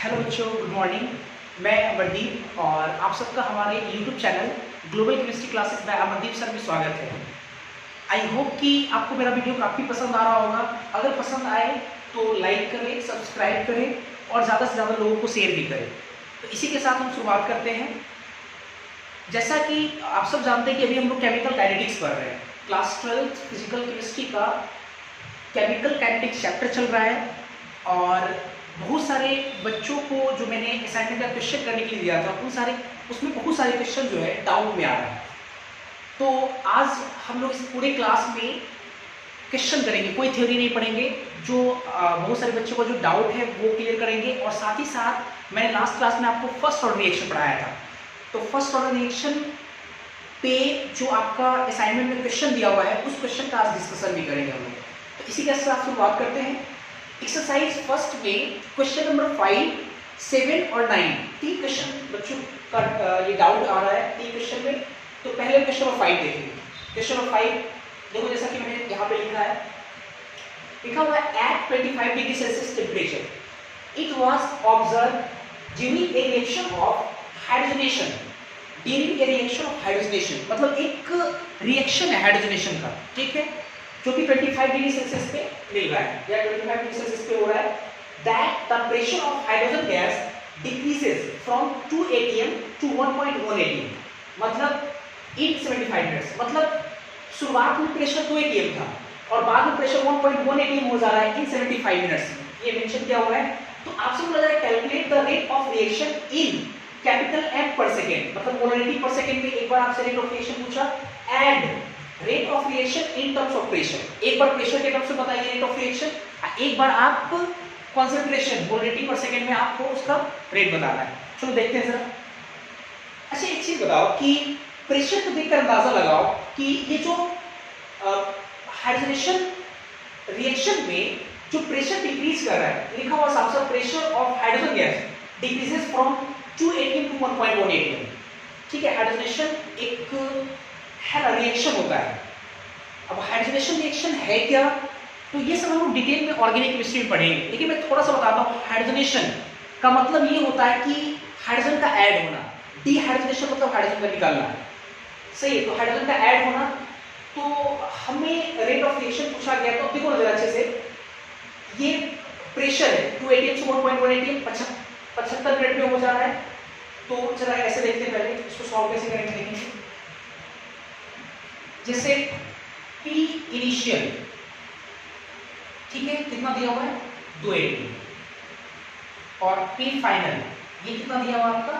Hello बच्चों, good morning. मैं अमरदीप और आप सबका हमारे YouTube channel global chemistry classes bye Amardeep sir में स्वागत है। आई होप कि आपको मेरा वीडियो काफ़ी पसंद आ रहा होगा। अगर पसंद आए तो लाइक करें, सब्सक्राइब करें और ज़्यादा से ज़्यादा लोगों को शेयर भी करें। तो इसी के साथ हम शुरुआत करते हैं। जैसा कि आप सब जानते हैं कि अभी हम लोग केमिकल काइनेटिक्स पढ़ रहे हैं। क्लास 12 फिजिकल केमिस्ट्री का केमिकल काइनेटिक्स चैप्टर चल रहा है और बहुत सारे बच्चों को जो मैंने असाइनमेंट का क्वेश्चन करने के लिए दिया था उसमें बहुत सारे क्वेश्चन जो है डाउट में आ रहा है। तो आज हम लोग इस पूरे क्लास में क्वेश्चन करेंगे, कोई थ्योरी नहीं पढ़ेंगे। जो बहुत सारे बच्चों को जो डाउट है वो क्लियर करेंगे और साथ ही साथ मैंने लास्ट क्लास में आपको फर्स्ट ऑर्डर रिएक्शन पढ़ाया था। तो फर्स्ट ऑर्डर रिएक्शन पे जो आपका असाइनमेंट में क्वेश्चन दिया हुआ है उस क्वेश्चन का आज डिस्कशन भी करेंगे हम लोग। तो इसी के साथ शुरुआत करते हैं। एक्सरसाइज फर्स्ट में क्वेश्चन नंबर 5, 7 और 9 तीन क्वेश्चन बच्चों का ये डाउट आ रहा है तीन क्वेश्चन में। तो पहले क्वेश्चन नंबर 5 देखेंगे। क्वेश्चन नंबर 5 देखो, जैसा कि मैंने यहाँ पे लिखा हुआ है at 25 degree Celsius temperature it was observe during a reaction of hydrogenation. During a reaction of hydrogenation मतलब एक रिएक्शन है हाइड्रोजनेशन का, ठीक है, जो कि 25 डिग्री सेल्सियस पे मिल रहा है या 25 डिग्री सेल्सियस पे हो रहा है। That the pressure of hydrogen gas decreases from 2 atm to 1.1 atm मतलब इन 75 मिनट्स। मतलब शुरुआत में प्रेशर 2 atm था और बाद में प्रेशर 1.1 atm हो जा रहा है इन 75 मिनट्स में। ये मेंशन किया हुआ है। तो आपसे बोला जाए calculate the rate of reaction in capital M पर सेकेंड, मतलब मोलरिटी पर सेकेंड में एक बार आपसे रेट ऑफ रिएक्शन पूछा and rate of reaction in terms of pressure. एक बार प्रेशर के टर्म्स में बताइए रेट ऑफ रिएक्शन, एक बार आप कंसंट्रेशन मोलरिटी पर सेकंड में आपको उसका रेट बताना है। चलो देखते हैं जरा। अच्छा, एक चीज बताओ कि प्रेशर को देखकर अंदाजा लगाओ कि ये जो हाइड्रोजनेशन रिएक्शन में जो प्रेशर डिक्रीज कर रहा है, लिखा हुआ साफ साफ pressure of hydrogen gas decreases from 2 atm to 1.1 atm। ठीक है, हाइड्रोजनेशन एक है ना रिएक्शन होता है। अब हाइड्रोजनेशन रिएक्शन है क्या, तो ये सब हम लोग डिटेल में ऑर्गेनिक केमिस्ट्री में पढ़ेंगे। लेकिन मैं थोड़ा सा बताता हूँ। हाइड्रोजनेशन का मतलब ये होता है कि हाइड्रोजन का ऐड होना। डीहाइड्रोजनेशन मतलब हाइड्रोजन का निकालना, सही है। तो हाइड्रोजन का ऐड होना, तो हमें रेट ऑफ रिएक्शन पूछा गया। तो देखो जरा अच्छे से, ये प्रेशर है 2 atm से 1.1 atm 75 मिनट में हो जा रहा है। तो जरा ऐसे देखते हैं, पहले इसको सॉल्व कैसे करेंगे देखेंगे। जैसे P इनिशियल, ठीक है, कितना दिया हुआ है 2 atm और P फाइनल ये कितना दिया हुआ आपका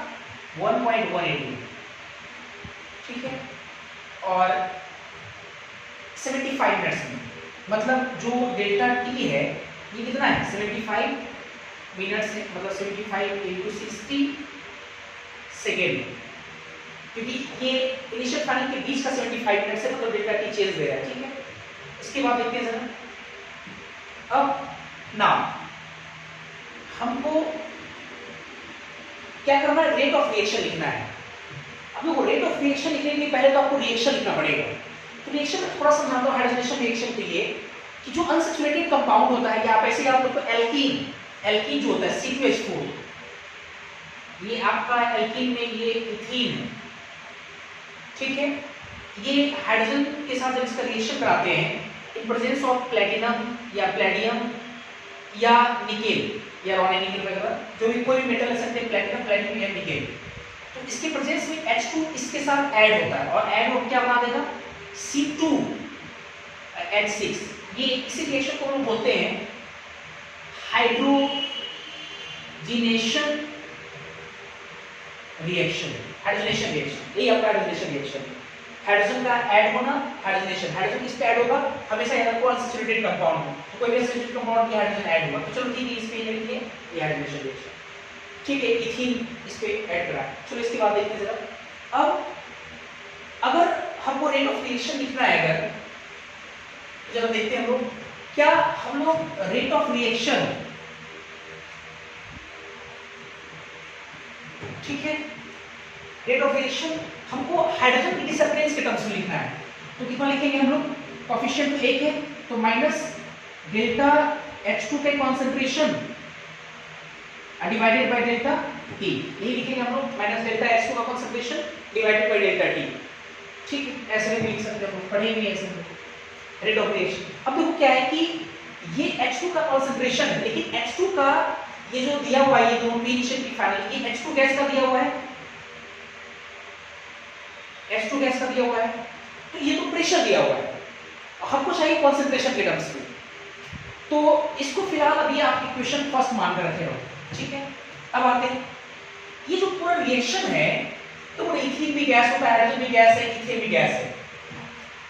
1.1 atm, ठीक है। और 75 मिनट्स में मतलब जो डेल्टा T है ये कितना है 75 मिनट्स है, मतलब 75 × 60 सेकेंड, क्योंकि ये इनिशियल फाइनल के बीच का 75 मिनट से मतलब डेल्टा टी चेंज दे रहा है, ठीक है। इसके बाद देखते हैं जरा। अब नाउ हमको क्या करना है, रेट ऑफ रिएक्शन लिखना है। अब देखो, रेट ऑफ रिएक्शन लिखने के लिए पहले तो आपको रिएक्शन लिखना पड़ेगा। तो रिएक्शन में थोड़ा समझाता हूँ हाइड्रोजनेशन रिएक्शन के लिए कि जो अनसैचुरेटेड कंपाउंड होता है, या आप ऐसे याद रखो एल्कीन जो होता है C2H4, ये आपका एल्कीन में ये इथीन है, ठीक है। ये हाइड्रोजन के साथ जब इसका रिएक्शन कराते हैं इन प्रेजेंस ऑफ प्लेटिनम या प्लेडियम या निकेल या रॉन निकेल वगैरह, जो भी कोई भी मेटल ले सकते हैं, प्लेटिनम प्लेटिनम या निकेल, तो इसके प्रेजेंस में H2 इसके साथ ऐड होता है और ऐड होकर क्या बना देगा C2H6। ये इसी रिएक्शन को हम बोलते हैं हाइड्रोजिनेशन रिएक्शन। हाइड्रोजनेशन रिएक्शन, यही आपका हाइड्रोजनेशन रिएक्शन। हाइड्रोजन का ऐड होना, हाइड्रोजनेशन। हाइड्रोजन किस पे ऐड होगा, हमेशा याद रखो अनसैचुरेटेड कंपाउंड में, तो कोई भी अनसैचुरेटेड कंपाउंड में हाइड्रोजन ऐड होगा। तो चलो ठीक है, इस पे ये लिखिए, ये हाइड्रोजनेशन रिएक्शन, ठीक है। इथीन इस पे ऐड करा। चलो इसके बाद देखते हैं जरा। अब अगर हमको रेट ऑफ रिएक्शन लिखना है, अगर जरा देखते हैं हम लोग, क्या हम लोग रेट ऑफ रिएक्शन, ठीक है, रेट ऑफ रिएक्शन हमको हाइड्रोजन की डिसअपियरेंस के टर्म्स में लिखना है। तो कितना लिखेंगे हम लोग, कोएफिशिएंट 1 है तो माइनस डेल्टा H2 के concentration divided by delta T, यही लिखेंगे हम लोग, माइनस डेल्टा H2 का concentration divided by delta T. ठीक है, ऐसे भी लिख सकते हो, पढ़े भी ऐसे रेट ऑफ रिएक्शन। अब देखो क्या है कि ये H2 का कंसंट्रेशन है, लेकिन H2 का ये जो दिया हुआ है, ये दोनों पी इनिशियल पी फाइनल, ये H2 गैस का दिया हुआ है, H2 गैस का दिया हुआ है, तो ये तो प्रेशर दिया हुआ है, हमको चाहिए कंसंट्रेशन के टर्म्स में। तो इसको फिलहाल अभी आप इक्वेशन फर्स्ट मान कर रखे हो, ठीक है। अब आते हैं, ये जो पूरा रिएक्शन है, तो वो इथीन भी गैस होता है, हाइड्रोजन भी गैस है, इथेन भी गैस है।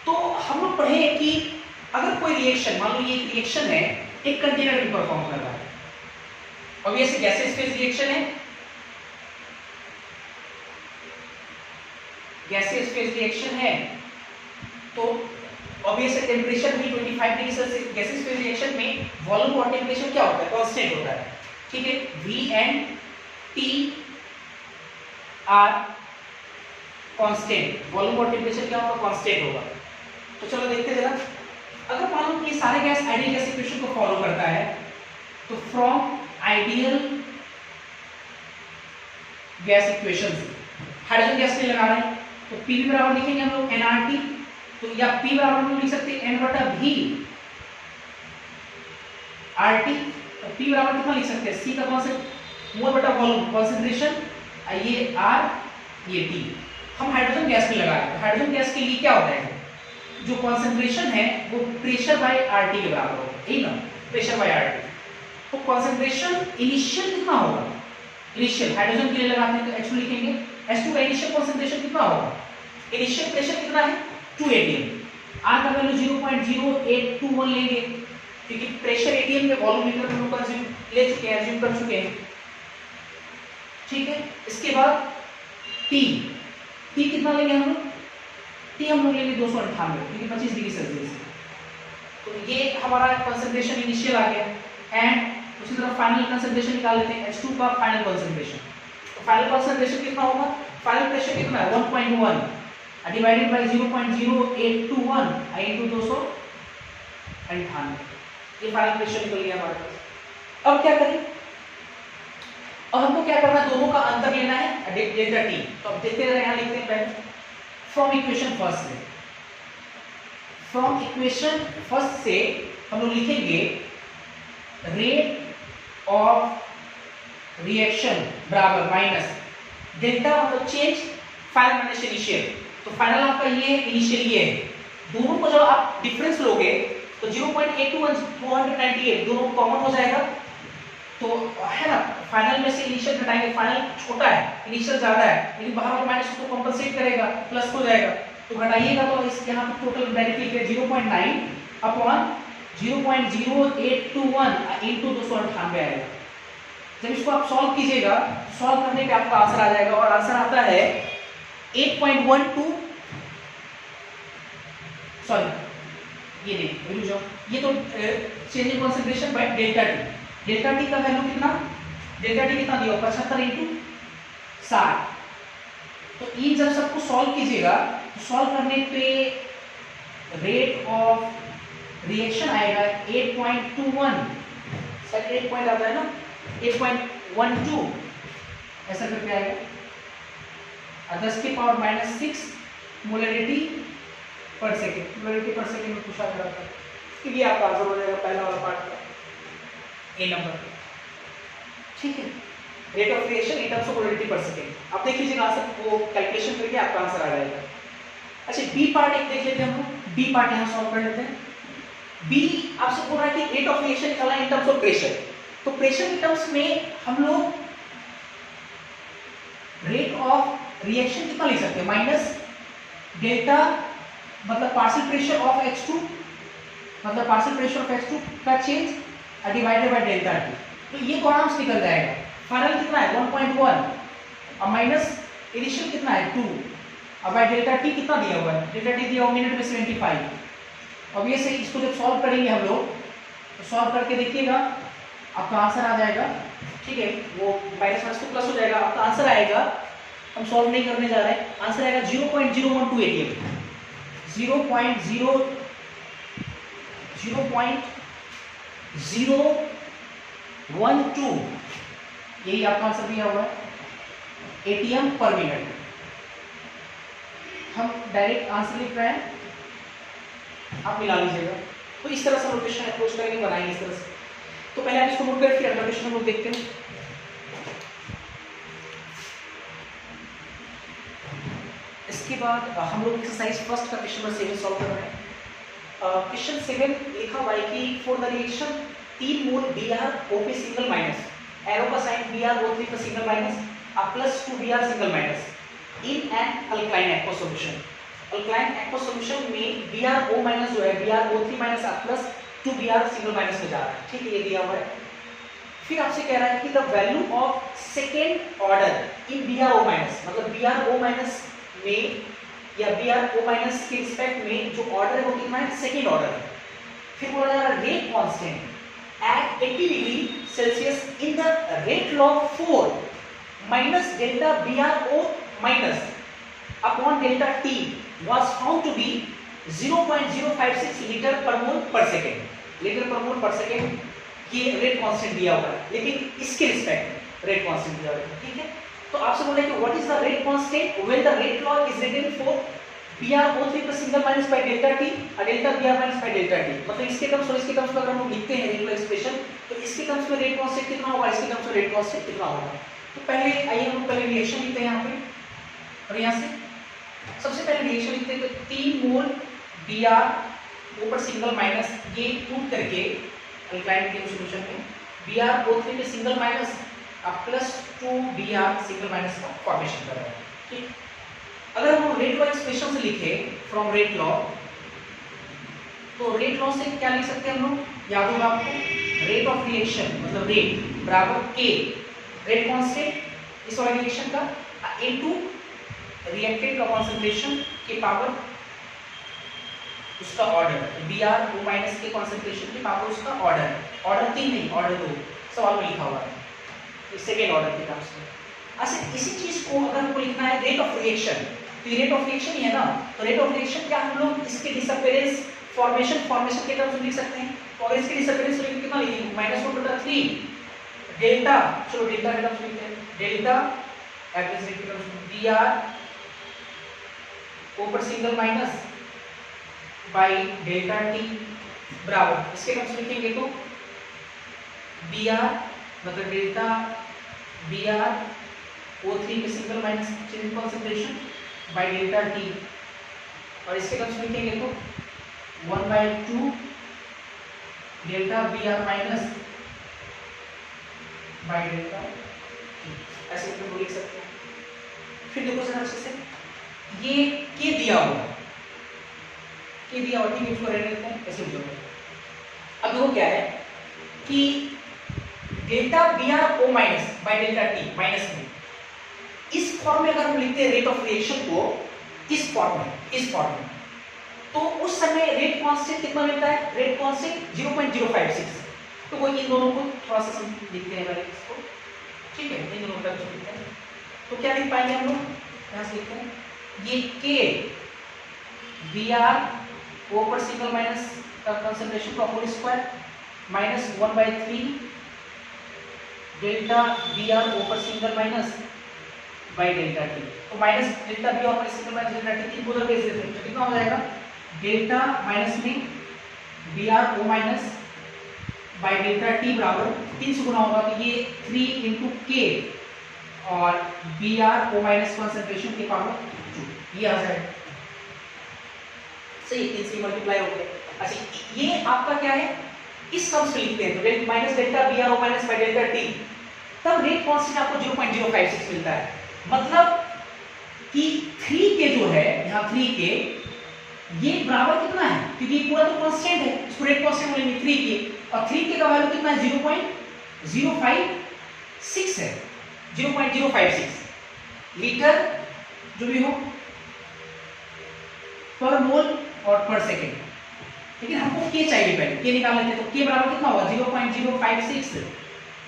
तो हम लोग पढ़े हैं कि अगर कोई रिएक्शन, मान लो ये एक रिएक्शन है, एक कंटेनर में परफॉर्म कर रहा है, ऑब्वियसली गैसेस फेज रिएक्शन है, गैसेस फेज रिएक्शन है, तो ऑब्वियसली टेंपरेचर भी 25 degree Celsius, gases phase reaction में वॉल्यूम और टेंपरेचर क्या होता है, कांस्टेंट होता है, ठीक है। V and T are constant, volume और टेंपरेचर क्या होगा, कांस्टेंट होगा। तो चलो देखते हैं जरा, अगर मान लो कि सारे गैस आइडियल गैस इक्वेशन को फॉलो करता है, तो फ्रॉम आइडियल गैस इक्वेशन से हाइड्रोजन गैस के लगा रहे हैं, तो P बराबर लिखेंगे हम लोग nRT, तो या P बराबर हम लोग लिख सकते हैं N/V RT, तो P बराबर कितना लिख सकते हैं, C का कॉन्सेंट मोल बटा वॉल्यूम कंसंट्रेशन, ये R ये T। हम हाइड्रोजन गैस पे लगा रहे हैं, हाइड्रोजन गैस के लिए क्या होता है, जो कंसंट्रेशन है वो प्रेशर बाय RT के बराबर होगा, ठीक ना, प्रेशर बाय RT। तो कंसंट्रेशन इनिशियल कितना होगा, इनिशियल हाइड्रोजन के लिए लगाते हैं तो H2 लिखेंगे, H2 का इनिशियल कंसंट्रेशन कितना होगा, इनिशियल प्रेशर कितना है 2 atm, R का वैल्यू 0.0821 लेंगे, क्योंकि प्रेशर atm में वॉल्यूम मीटर में लोग कंज्यूम ले चुके हैं, अज्यूम कर चुके हैं, ठीक है। इसके बाद T कितना लेंगे हम लोग, T हम लोग लेंगे 298, क्योंकि 25 डिग्री सेल्सियस, तो ये हमारा कंसंट्रेशन इनिशियल आ गया। एंड उसी तरह फाइनल कंसंट्रेशन निकाल लेते हैं, H2 का फाइनल कंसंट्रेशन, तो फाइनल कंसंट्रेशन कितना होगा, फाइनल प्रेशर कितना है 1.1 डिवाइडेड बाय 0.0821 into 298, ये फाइनल प्रेशर निकल गया हमारे पास। अब क्या करें, अब हमको क्या करना है, दोनों का अंतर लेना है डेल्टा टी। तो अब देखते रहे, यहाँ लिखते हैं पहले फ्रॉम इक्वेशन फर्स्ट से हम लोग लिखेंगे रेट ऑफ रिएक्शन बराबर माइनस डेल्टा, मतलब चेंज फाइनल माइनस इनिशियल। तो फाइनल आपका ये है, इनिशियल ये है, दोनों को जब आप डिफरेंस लोगे तो 0.821 298 दोनों कॉमन हो जाएगा, तो है ना, फाइनल में से इनिशियल घटाएंगे, फाइनल छोटा है इनिशियल ज्यादा है, लेकिन बाहर वाला माइनस उसको कंपनसेट करेगा, प्लस हो जाएगा, तो घटाइएगा तो इस यहाँ पे टोटल डायरेक्टली 0.9 अपॉन 0.0821 into 298 आएगा। जब इसको आप सॉल्व कीजिएगा, सॉल्व करने पे आपका आंसर आ जाएगा, और आंसर आता है 8.12, सॉरी ये नहीं, रुक जाओ, ये तो change in concentration bye delta T, delta T का वैल्यू कितना, डेल्टा टी कितना दिया 75 into 60। तो इन जब सबको सॉल्व कीजिएगा, तो सॉल्व करने पे रेट ऑफ रिएक्शन आएगा 8.21, सर 8 पॉइंट आता है ना, 8.12 ऐसा करके आएगा, 10 के पावर -6 मोलरिटी पर सेकेंड, मोलरिटी पर सेकेंड में पूछा जा रहा था, तो ये आपका आंसर हो जाएगा पहला वाला पार्ट का, ए नंबर, ठीक है। Rate of reaction in terms of molarity पर सेकेंड, आप देख लीजिएगा आंसर, वो कैलकुलेशन करके आपका आंसर आ जाएगा। अच्छा बी पार्ट एक देख लेते हैं हम लोग, बी पार्ट यहाँ सॉल्व कर लेते हैं। बी आपसे बोल रहा है कि रेट ऑफ रिएक्शन निकालना इन टर्म्स ऑफ प्रेशर, तो प्रेशर के टर्म्स में हम लोग रेट ऑफ रिएक्शन कितना लिख सकते हैं, माइनस डेल्टा, मतलब पार्शियल प्रेशर ऑफ H2, मतलब पार्शियल प्रेशर ऑफ H2 का change divided by delta T, तो ये तो आराम से निकल जाएगा। फाइनल कितना है 1.1 और माइनस इनिशियल कितना है 2, अब बाय डेल्टा टी कितना दिया हुआ है, डेल्टा टी दिया हुआ मिनट में 75। अब ये सही, इसको जब सॉल्व करेंगे हम लोग, तो सॉल्व करके देखिएगा आपका आंसर आ जाएगा, ठीक है, वो माइनस माइनस तो प्लस हो जाएगा, आपका आंसर आएगा, हम सॉल्व नहीं करने जा रहे हैं, आंसर आएगा 0.012 atm, 0.012 0.012 यही आपका आंसर दिया हुआ है, ATM पर मिनट। हम डायरेक्ट आंसर लिख रहे हैं, आप मिला लीजिएगा। तो इस तरह से हम क्वेश्चन अप्रोच करेंगे, बनाएंगे इस तरह से। तो पहले आप इसको नोट करें, फिर अगला क्वेश्चन हम लोग देखते हैं। इसके बाद हम लोग एक्सरसाइज फर्स्ट का क्वेश्चन नंबर 7 सॉल्व कर रहे हैं। क्वेश्चन 7 लिखा हुआ है कि for the reaction 3 mole BrOP single minus, arrow का साइन BrO3 का single minus plus 2 Br single minus in an alkaline aqua solution. Alkaline aqua solution में BrO माइनस जो है BrO3 minus plus 2 Br single minus में जा रहा है, ठीक है, ये दिया हुआ है। फिर आपसे कह रहा है कि the value of second order in BrO minus, मतलब BrO माइनस में या BrO माइनस के रिस्पेक्ट में जो ऑर्डर है वो कितना है, सेकेंड ऑर्डर है। फिर बोला जा रहा है rate constant at 80 degree Celsius in the rate log 4 minus delta BrO minus upon delta T was found to be 0.056 litre पर मोल पर सेकेंड। लीटर पर मोल पर सेकेंड ये रेट कांस्टेंट दिया हुआ है, लेकिन इसके रिस्पेक्ट रेट कांस्टेंट दिया हुआ है, ठीक है। तो आपसे बोला कि what is the rate constant when the rate log is written for BrO3 plus single minus by delta T और delta Br minus by delta T। मतलब इसके टर्म्स और इसके टर्म्स में अगर हम लिखते हैं रेट लॉ एक्सप्रेशन, तो इसके टर्म्स में रेट कांस्टेंट कितना होगा, इसके टर्म्स में रेट कांस्टेंट कितना होगा। तो पहले आइए हम पहले रिएक्शन लिखते हैं यहाँ पे, और यहाँ से सबसे पहले रिएक्शन लिखते हैं। तो 3 मोल Br ऊपर सिंगल माइनस, ये टूट करके अल्कलाइन के सॉल्यूशन में BrO3 पे single minus plus 2 Br single minus का फॉर्मेशन कर रहा है, ठीक। अगर हम रेट लॉ एक्सप्रेशन से लिखे फ्रॉम रेट लॉ, तो रेट लॉ से क्या लिख सकते हैं हम लोग, याद होगा आपको, रेट ऑफ रिएक्शन मतलब रेट बराबर K, रेट कांस्टेंट इस वाले रिएक्शन का इनटू रिएक्टेंट का कंसंट्रेशन के पावर उसका ऑर्डर, BrO माइनस के कंसंट्रेशन के पावर उसका ऑर्डर, ऑर्डर 3 नहीं ऑर्डर 2 सवाल में लिखा हुआ है, सेकेंड ऑर्डर के टर्म्स में। अच्छा, इसी चीज को अगर हमको लिखना है रेट ऑफ रिएक्शन, तो ये रेट ऑफ रिएक्शन ही है ना, तो रेट ऑफ रिएक्शन क्या हम लोग इसके डिसअपीयरेंस फॉर्मेशन के टर्म्स में लिख सकते हैं। तो अगर इसके डिसअपीयरेंस को कितना लिखेंगे, -1/3 डेल्टा, चलो डेल्टा के टर्म्स में लिखते हैं, डेल्टा एवरेज रेट के टर्म्स में Br ऊपर single minus by delta T बराबर, इसके टर्म्स में लिखेंगे तो Br मतलब डेल्टा BrO3 के single minus change concentration bye delta T, और इसके टर्म्स में लिखेंगे तो 1/2 delta Br minus by delta T, ऐसे हम लिख सकते हैं। फिर देखो जरा अच्छे से, ये K दिया हुआ, K दिया हुआ, ठीक है, इसको रहने देते हैं, ऐसे लिखो। अब देखो क्या है कि delta BrO minus by delta T minus में, इस फॉर्म में अगर हम लिखते हैं रेट ऑफ रिएक्शन को इस फॉर्म में, तो उस समय रेट कांस्टेंट कितना मिलता है, रेट कांस्टेंट 0.056। तो वो इन दोनों को थोड़ा सा लिखते हैं पहले इसको, ठीक है, इन दोनों का लिखते हैं। तो क्या लिख पाएंगे हम लोग, यहां से लिखते हैं ये K BrO पर सिंगल माइनस का कंसंट्रेशन का whole square minus 1/3 delta BrO पर single minus by delta T। तो माइनस डेल्टा BrO पर सिंगल माइनस डेल्टा T, तीन को उधर भेज देते हैं, तो कितना हो जाएगा, डेल्टा माइनस में BrO minus by delta T बराबर 3 से गुना होगा, तो ये 3 × K और BrO माइनस कंसंट्रेशन के पावर 2, ये आ जाएगा, सही, 3 से मल्टीप्लाई हो गया। अच्छा, ये आपका क्या है, इस टर्म्स में लिखते हैं, तो minus delta BrO minus by delta T, तब रेट कांस्टेंट आपको 0.056 मिलता है। मतलब कि 3K जो है यहाँ 3K, ये बराबर कितना है, क्योंकि ये पूरा तो कांस्टेंट है, इसको रेट कांस्टेंट बोलेंगे 3K, और 3K का वैल्यू कितना है, 0.056 है, 0.056 लीटर जो भी हो पर मोल और पर सेकेंड। लेकिन हमको K चाहिए, पहले K निकाल लेते हैं, तो K बराबर कितना होगा, 0.056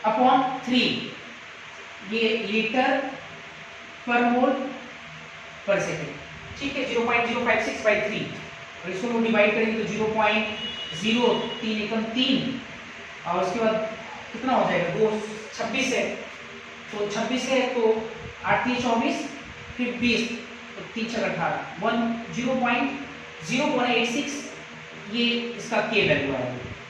अपॉन 3, ये लीटर पर मोल पर सेकेंड, ठीक है, 0.056/3, और इसको हम डिवाइड करेंगे तो 0.03 एकम 3, और उसके बाद कितना हो जाएगा, 2 26 है, तो 26 है तो 8 3 24 फिर 20 तो 3 6 18 0.0186 ये इसका के वैल्यू है।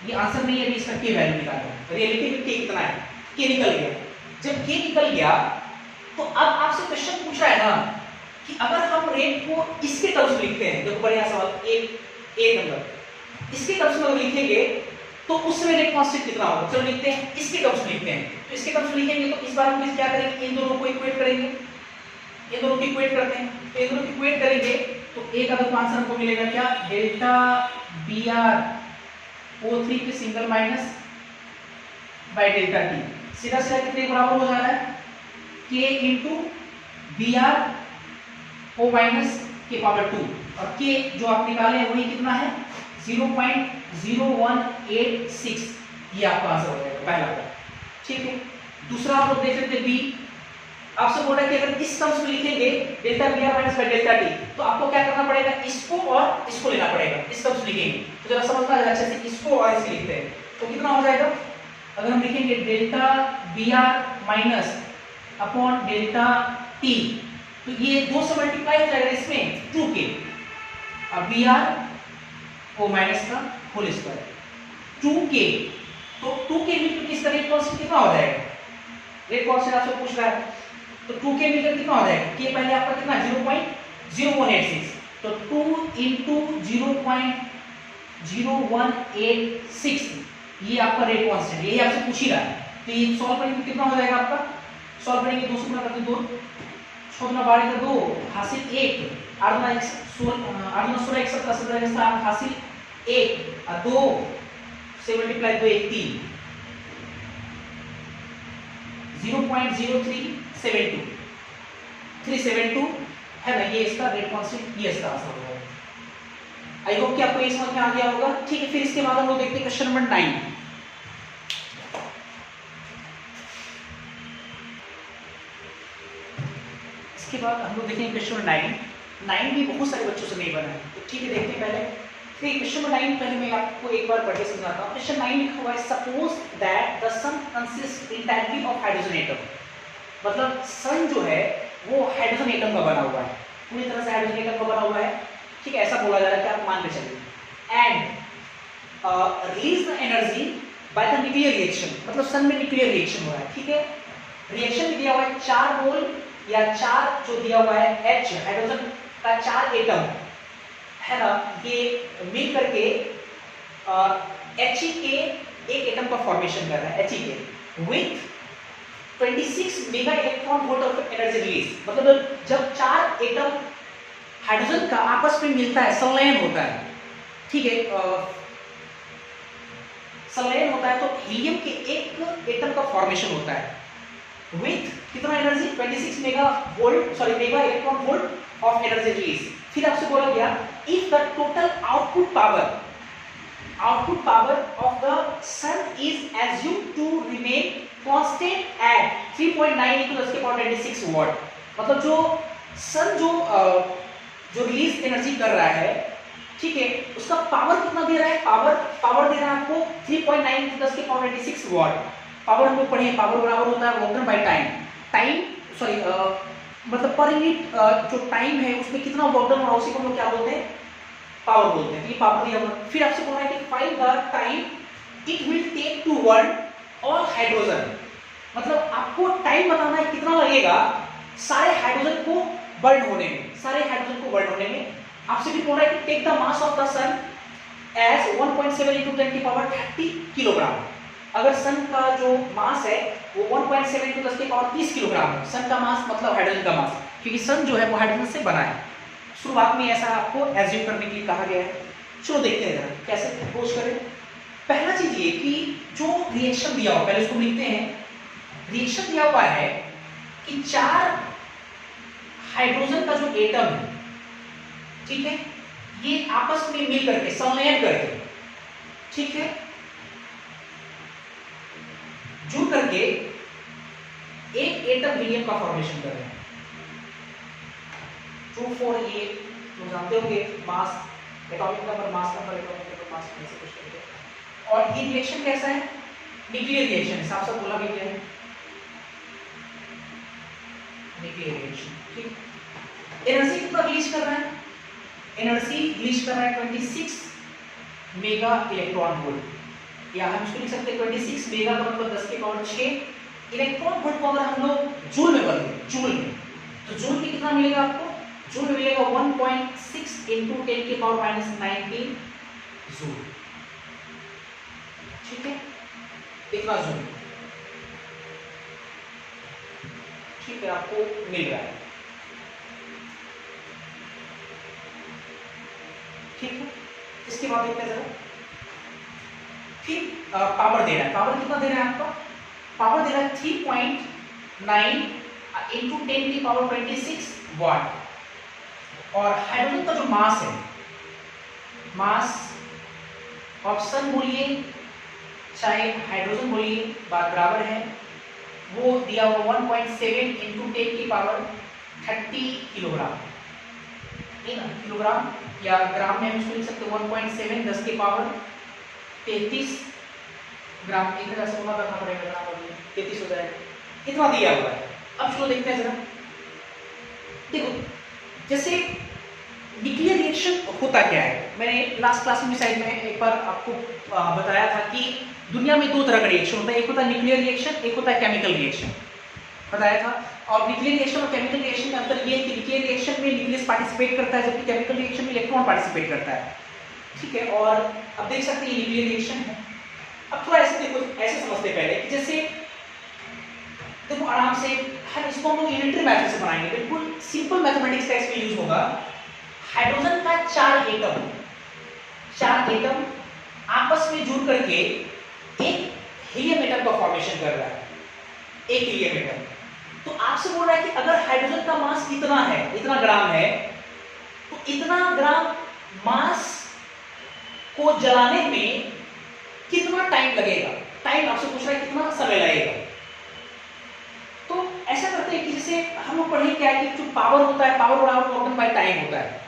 ये आंसर नहीं है, अभी इसका के वैल्यू निकालना। रियलिटी में के कितना है, के निकल गया। जब के निकल गया तो अब आपसे क्वेश्चन पूछ रहा है ना कि अगर हम रेट को इसके टर्म्स में लिखते हैं, देखो बढ़िया सवाल, एक नंबर इसके टर्म्स में लिखेंगे तो उसमें रेट कांस्टेंट कितना होगा। चलो लिखते हैं, इसके टर्म्स में लिखते हैं। तो इसके टर्म्स में लिखेंगे तो इस बार हम क्या करेंगे, इन दोनों को इक्वेट करेंगे। इन दोनों को इक्वेट करते हैं, तो इन दोनों को इक्वेट करेंगे तो एक का तो आंसर हमको मिलेगा क्या, डेल्टा बी आर O3 के single minus by delta T. सीधा सीधा कितने बराबर हो जा रहा है, k into B R O minus के पावर 2 और k जो आप निकाले हैं वही कितना है 0.0186। ये आपका आंसर हो जाएगा पहला का। ठीक है, दूसरा आप लोग देख लेते हैं बी। आपसे बोल रहा है कि अगर इस टर्म्स में लिखेंगे delta B R minus by delta T तो आपको क्या करना पड़ेगा, इसको और इसको लेना पड़ेगा। इस टर्म्स में लिखेंगे तो जरा समझना है अच्छे से, इसको और इसको लिखते हैं तो कितना हो जाएगा। अगर हम लिखेंगे delta B R minus upon delta T तो ये 2 से मल्टीप्लाई हो जाएगा इसमें 2k और बी आर ओ माइनस का होल स्क्वायर 2k। तो 2k मिलकर किसका रेट कांस्टेंट कितना हो जाएगा, रेट कांस्टेंट आपसे पूछ रहा है तो 2k मिलकर कितना हो जाएगा, k पहले आपका कितना 0.0186 तो 2 इंटू 0.0186 ये आपका रेट कांस्टेंट, यही आपसे पूछ ही रहा है। तो ये सॉल्व करेंगे तो कितना हो जाएगा आपका, सॉल्व करेंगे 2 से गुणा करके 2 6 गुना 12 का 2 हासिल 1 8 गुना 16 1 7 17 हासिल 1 और 2 से मल्टीप्लाई 2 1 3 0.0372 372 है ना, ये इसका रेट कांस्टेंट, ये इसका आंसर होगा। आई होप कि आपको ये समझ में आ गया होगा। ठीक है, फिर इसके बाद हम लोग देखते हैं क्वेश्चन नंबर 9। इसके बाद हम लोग देखेंगे क्वेश्चन नंबर 9 भी बहुत सारे बच्चों से नहीं बना है तो ठीक है देखते हैं पहले। फिर क्वेश्चन नंबर 9 पहले मैं आपको एक बार पढ़ के समझाता हूँ। क्वेश्चन 9 लिखा हुआ है suppose that the sun consist entirely of hydrogen atom. मतलब सन जो है वो हाइड्रोजन एटम का बना हुआ है, पूरी तरह से हाइड्रोजन एटम का बना हुआ है। ठीक है, ऐसा बोला जा रहा है कि आप मान के चलिए and release the energy by the nuclear reaction. मतलब सन में न्यूक्लियर रिएक्शन हो रहा है। ठीक है, रिएक्शन में दिया हुआ है 4 मोल या 4 जो दिया हुआ है H हाइड्रोजन का 4 एटम है ना, ये मिल करके He के एक एटम का फॉर्मेशन कर रहा है He के with 26 mega electron volt of energy release. मतलब जब 4 एटम हाइड्रोजन का आपस में मिलता है, संलयन होता है, ठीक है, संलयन होता है तो हीलियम के एक एटम का फॉर्मेशन होता है विथ कितना energy 26 mega electron volt of energy release. फिर आपसे बोला गया if the total output power of the sun is assumed to remain constant at 3.9 into 10 की पावर 26 वाट। मतलब जो सन जो रिलीज एनर्जी कर रहा है, ठीक है, उसका पावर कितना दे रहा है, पावर दे रहा है आपको 3.9 into 10 की पावर 26 वाट। पावर हम लोग पढ़े, पावर बराबर होता है वोल्ट बाय टाइम। मतलब पर यूनिट जो टाइम है उसमें कितना वोल्ट हो रहा है उसी को हम लोग क्या बोलते हैं, पावर बोलते हैं। ये पावर दिया हुआ। फिर आपसे बोला है कि find the time it will take to burn all hydrogen. मतलब आपको टाइम बताना है कितना लगेगा सारे हाइड्रोजन को बर्न होने में, आपसे भी बोला है कि take the mass of the sun as 1.7 into 10 की पावर 30 किलोग्राम। अगर सन का जो मास है वो 1.7 into 10 की पावर 30 किलोग्राम है। सन का मास मतलब हाइड्रोजन का मास, क्योंकि सन जो है वो हाइड्रोजन से बना है। शुरुआत में ऐसा आपको एज्यूम करने के लिए कहा गया है। चलो देखते हैं जरा कैसे अप्रोच करें। पहला चीज ये कि जो रिएक्शन दिया हुआ, पहले उसको लिखते हैं। रिएक्शन दिया हुआ है कि 4 हाइड्रोजन का जो एटम है, ठीक है, ये आपस में मिल करके संलयन करके, ठीक है, जुड़ करके एक एटम हीलियम का फॉर्मेशन कर रहे हैं। 2,4 ये तो जानते होंगे mass, atomic number, mass number, atomic number, mass ऐसे कुछ करते हैं। और ये रिएक्शन कैसा है, न्यूक्लियर रिएक्शन है, साफ साफ बोला भी गया है। Nuclear reaction. ठीक, एनर्जी कितना रिलीज कर रहा है? एनर्जी रिलीज कर रहा है 26 मेगा इलेक्ट्रॉन वोल्ट, या हम इसको लिख सकते हैं 26 मेगा का मतलब 10 की पावर 6 इलेक्ट्रॉन वोल्ट को अगर हम लोग जूल में बदलें, जूल में, तो जूल में कितना मिलेगा आपको? जूल में मिलेगा 1.6 इंटू 10 की पावर माइनस 19 जूल। ठीक है, इतना जूल, ठीक है, आपको मिल रहा है। ठीक है, इसके बाद देखते हैं जरा, फिर पावर दे रहा है। पावर कितना दे रहा है आपका? पावर दे रहा है 3.9 इंटू 10 की पावर 26 वाट। और हाइड्रोजन का जो मास है, मास ऑप्शन बोलिए चाहे हाइड्रोजन बोलिए, बात बराबर है, वो दिया हुआ 1.7 इंटू 10 की पावर 30 किलोग्राम, ठीक है ना, किलोग्राम, या ग्राम में हम इसको लिख सकते हैं 1.7 10 की पावर 33 ग्राम। एक तरह से गुणा करना पड़ेगा, ग्राम और 33 हो जाएगा, इतना दिया हुआ है। अब चलो देखते हैं जरा, देखो जैसे न्यूक्लियर रिएक्शन होता क्या है, मैंने लास्ट क्लास में साइड में एक बार आपको बताया था कि दुनिया में दो तरह का रिएक्शन होता है, एक होता है न्यूक्लियर रिएक्शन, एक होता है केमिकल रिएक्शन, बताया था। और न्यूक्लियर रिएक्शन और केमिकल रिएक्शन में अंतर ये है कि न्यूक्लियर रिएक्शन में न्यूक्लियस पार्टिसिपेट करता है, जबकि केमिकल रिएक्शन में इलेक्ट्रॉन पार्टिसिपेट करता है। ठीक है, और अब देख सकते हैं ये न्यूक्लियर रिएक्शन है। अब थोड़ा ऐसे देखो, ऐसे समझते पहले कि जैसे देखो आराम से हम इसको हम लोग यूनिटरी मेथड से बनाएंगे, बिल्कुल सिंपल मैथमेटिक्स का इसमें यूज होगा। हाइड्रोजन का चार एटम आपस में जुड़ करके एक हीलियम एटम का फॉर्मेशन कर रहा है, एक हीलियम एटम। तो आपसे बोल रहा है कि अगर हाइड्रोजन का मास इतना है, इतना ग्राम है, तो इतना ग्राम मास को जलाने में कितना टाइम लगेगा? टाइम आपसे पूछ रहा है कितना समय लगेगा। तो ऐसा करते हैं कि जैसे हम लोग पढ़े क्या है कि जो पावर होता है, पावर अवलोकन बाय टाइम होता है।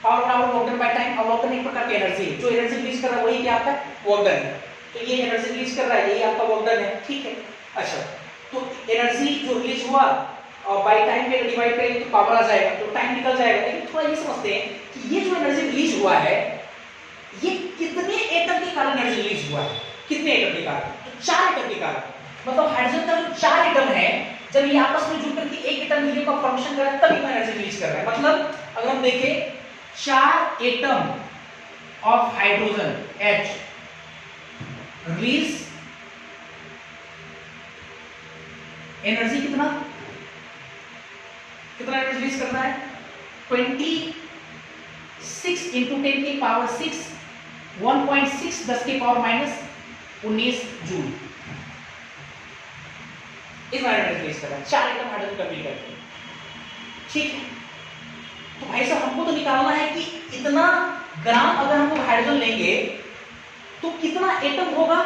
पावर अवलोकन बाय टाइम, अवलोकन एक प्रकार की एनर्जी है, जो एनर्जी रिलीज कर रहा है वही क्या आपका वर्क डन है। तो ये एनर्जी रिलीज कर रहा है, यही आपका वर्क डन है। ठीक है, अच्छा, तो एनर्जी जो रिलीज हुआ और बाय टाइम में डिवाइड करेंगे तो पावर आ जाएगा, तो टाइम निकल जाएगा। लेकिन थोड़ा ये समझते हैं कि ये जो एनर्जी रिलीज हुआ है, ये कितने एटम के कारण एनर्जी रिलीज हुआ है? कितने एटम के कारण? तो 4 एटम के कारण। मतलब हाइड्रोजन का जो 4 एटम है, जब ये आपस में जुड़ करके एक एटम हीलियम का फॉर्मेशन कर रहा है, तब इतना एनर्जी रिलीज कर रहा है। मतलब अगर हम देखें 4 atom of hydrogen H release energy कितना एनर्जी रिलीज करना है? 26 इंटू 10 की पावर 6 1.6 10 की पावर माइनस 19 जूल। इस बारे में रिलीज कर रहा है 4 एटम हाइड्रोजन का मिल करके। ठीक है, तो भाई साहब हमको तो निकालना है कि इतना ग्राम अगर हम लोग हाइड्रोजन लेंगे तो कितना एटम होगा,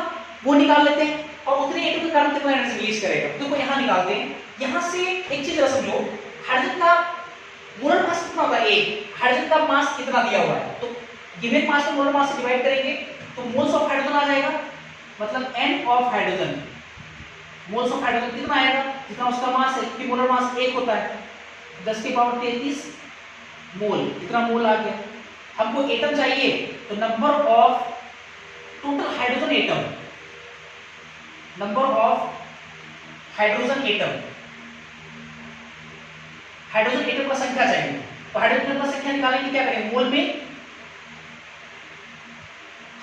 वो निकाल लेते हैं, और उतने एटम के कारण कितना एनर्जी रिलीज करेगा। तो यहां निकालते हैं। यहां से एक चीज समझो, हाइड्रोजन का मोलर मास कितना होगा? 1। हाइड्रोजन का मास कितना दिया हुआ है, तो गिवन मास को मोलर मास से डिवाइड करेंगे तो मोल्स ऑफ हाइड्रोजन आ जाएगा। मतलब n of hydrogen, moles of hydrogen कितना आएगा? जितना उसका मास है, क्योंकि मोलर मास 1 होता है, 10 की पावर 33 मोल, इतना मोल आ गया। हमको एटम चाहिए, तो number of total hydrogen atom, number of hydrogen atom, hydrogen atom का संख्या चाहिए। तो हाइड्रोजन एटम का संख्या निकालेंगे, क्या करेंगे? मोल में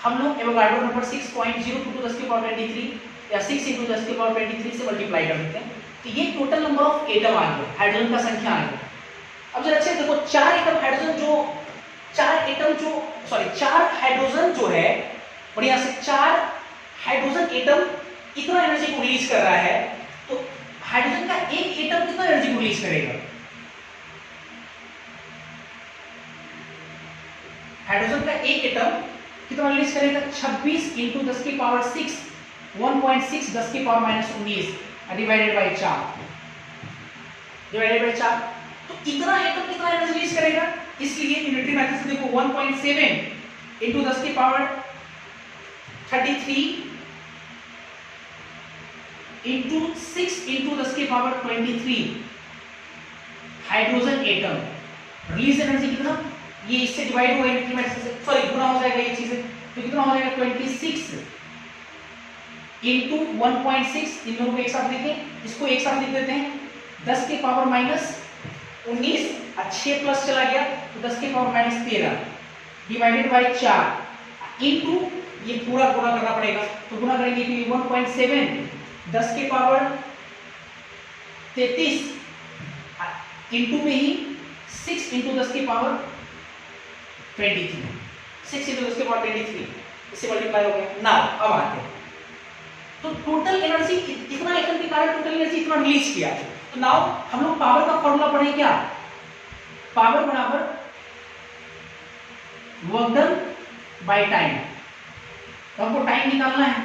हम लोग एवोगाड्रो नंबर 6.022 10 की पावर 23 या 6 × 10 की पावर 23 से मल्टीप्लाई कर देते हैं, तो ये टोटल नंबर ऑफ एटम आ गया, हाइड्रोजन का संख्या आ गया। अब जरा अच्छे देखो, 4 एटम हाइड्रोजन जो है, बढ़िया से 4 हाइड्रोजन एटम इतना एनर्जी को रिलीज कर रहा है, तो हाइड्रोजन का एक एटम कितना एनर्जी को रिलीज करेगा? हाइड्रोजन का एक एटम कितना रिलीज करेगा? 26 इंटू 10 की पावर 6 1.6 10 की पावर माइनस 19 डिवाइडेड बाय 4 तो इतना एटम कितना एनर्जी रिलीज करेगा? इसलिए यूनिटरी मेथड से देखो 1.7 इंटू 10 की पावर 33 इंटू 6 इंटू 10 की power 23 hydrogen atom release energy कितना, ये इससे डिवाइड होगा इंक्रीमेंट से, सॉरी गुना हो जाएगा ये चीजें, तो कितना हो जाएगा 26 इंटू 1.6, इन दोनों को एक साथ लिखें, इसको एक साथ लिख देते हैं 10 के पावर माइनस 19, 6 प्लस चला गया तो 10 के power minus 13 divided by 4 into ये पूरा गुना करना पड़ेगा, तो गुना करेंगे कि 1.7 10 के पावर 33 इंटू में ही 6 इंटू 10 के पावर 23, 6 इंटू 10 के पावर 23 इससे मल्टीप्लाई हो गया। ना अब आते हैं तो टोटल एनर्जी इतना एटम के कारण टोटल एनर्जी इतना रिलीज किया, तो नाउ हम लोग पावर का फॉर्मूला पढ़े क्या, पावर बराबर वर्क डन बाय टाइम, तो हमको टाइम निकालना है,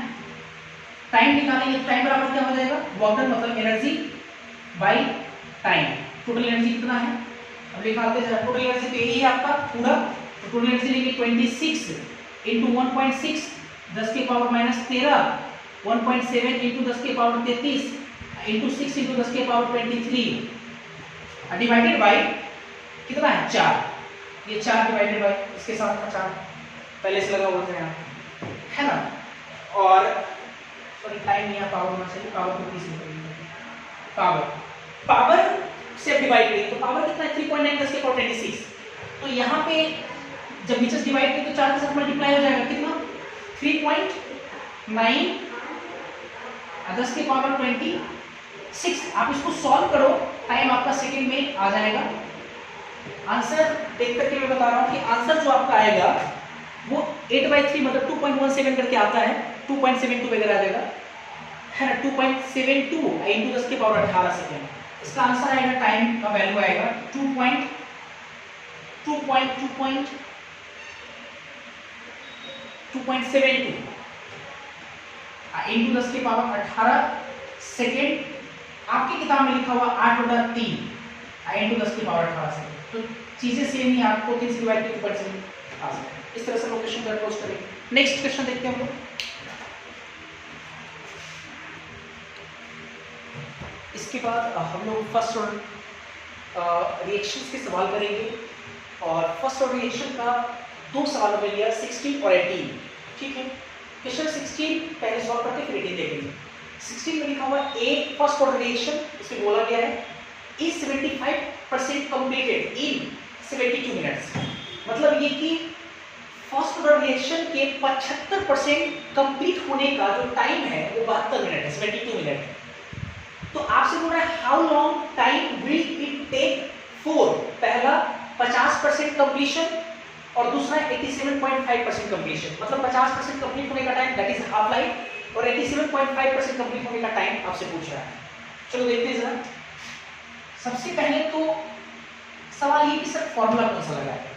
टाइम निकालेंगे तो टाइम बराबर क्या हो जाएगा, वर्क डन मतलब energy by time, total energy कितना है अब निकालते हैं, टोटल एनर्जी तो यही है आपका पूरा, तो टोटल एनर्जी लेंगे 26 इंटू 1.6 10 के पावर माइनस 13 1.7 इंटू 10 के पावर 33 इंटू 6 इंटू 10 के पावर 23 डिवाइडेड बाई कितना है 4, ये 4 डिवाइडेड बाई इसके साथ का 4 पहले से लगा हुआ था यहाँ है ना, और सॉरी टाइम नहीं है, पावर होना चाहिए, पावर को किसी पावर पावर से डिवाइड करेंगे तो पावर कितना है 3.9 10 के पावर 26, तो यहाँ पे जब नीचे डिवाइड करें तो 4 के साथ मल्टीप्लाई हो जाएगा कितना 3.9 10 के पावर 26, आप इसको सॉल्व करो टाइम आपका सेकंड में आ जाएगा, आंसर देख करके मैं बता रहा हूँ कि आंसर जो आपका आएगा वो 8/3 मतलब 2.17 करके आता है, 2.72 वगैरह आ जाएगा है ना, 2.72 इंटू 10 के पावर 18 सेकेंड, इसका आंसर आएगा टाइम का वैल्यू आएगा 2.72 इंटू 10 के पावर 18 सेकेंड, आपकी किताब में लिखा हुआ 8/3 इंटू 10 के पावर 18 सेकेंड, तो चीजें सेम ही, आपको 3 से डिवाइड करके 2.7 आ सकता है, इस तरह से लोकेशन को अप्रोच करेंगे। नेक्स्ट क्वेश्चन देखते हैं हम लोग, इसके बाद हम लोग फर्स्ट ऑर्डर रिएक्शंस के सवाल करेंगे, और फर्स्ट ऑर्डर रिएक्शन का 2 सवालों में लिया 16 और 18, ठीक है। क्वेश्चन 16 पहले सॉल्व करके फिर 18 देखेंगे। 16 में लिखा हुआ ए फर्स्ट ऑर्डर रिएक्शन, इसमें बोला गया है इज 75% कंप्लीटेड इन 72 मिनट्स, मतलब ये कि फर्स्ट ऑर्डर रिएक्शन के 75% कंप्लीट होने का जो टाइम है वो 72 मिनट है, 72 मिनट। तो आपसे बोल रहा है how long time will it take for, पहला 50% कंप्लीशन और दूसरा 87.5% कंप्लीशन, मतलब 50% कंप्लीट होने का time that is half life, और 87.5% कंप्लीट होने का टाइम आपसे पूछ रहा है। चलो देखते हैं जरा। सबसे पहले तो सवाल ये कि सर फॉर्मूला कौन सा लगा है,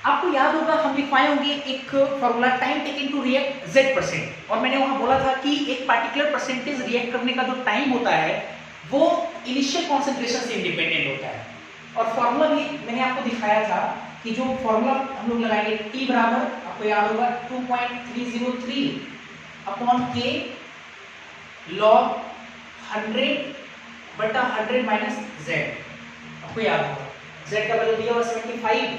आपको याद होगा हम लिखवाए होंगे एक formula time taken to react Z%, और मैंने वहां बोला था कि एक पार्टिकुलर परसेंटेज रिएक्ट करने का जो टाइम होता है वो इनिशियल कॉन्सेंट्रेशन से इंडिपेंडेंट होता है, और फॉर्मूला भी मैंने आपको दिखाया था कि जो फॉर्मूला हम लोग लगाएंगे T बराबर आपको याद होगा 2.303 upon K log 100/100 minus Z, आपको याद होगा Z का वैल्यू दिया हुआ 75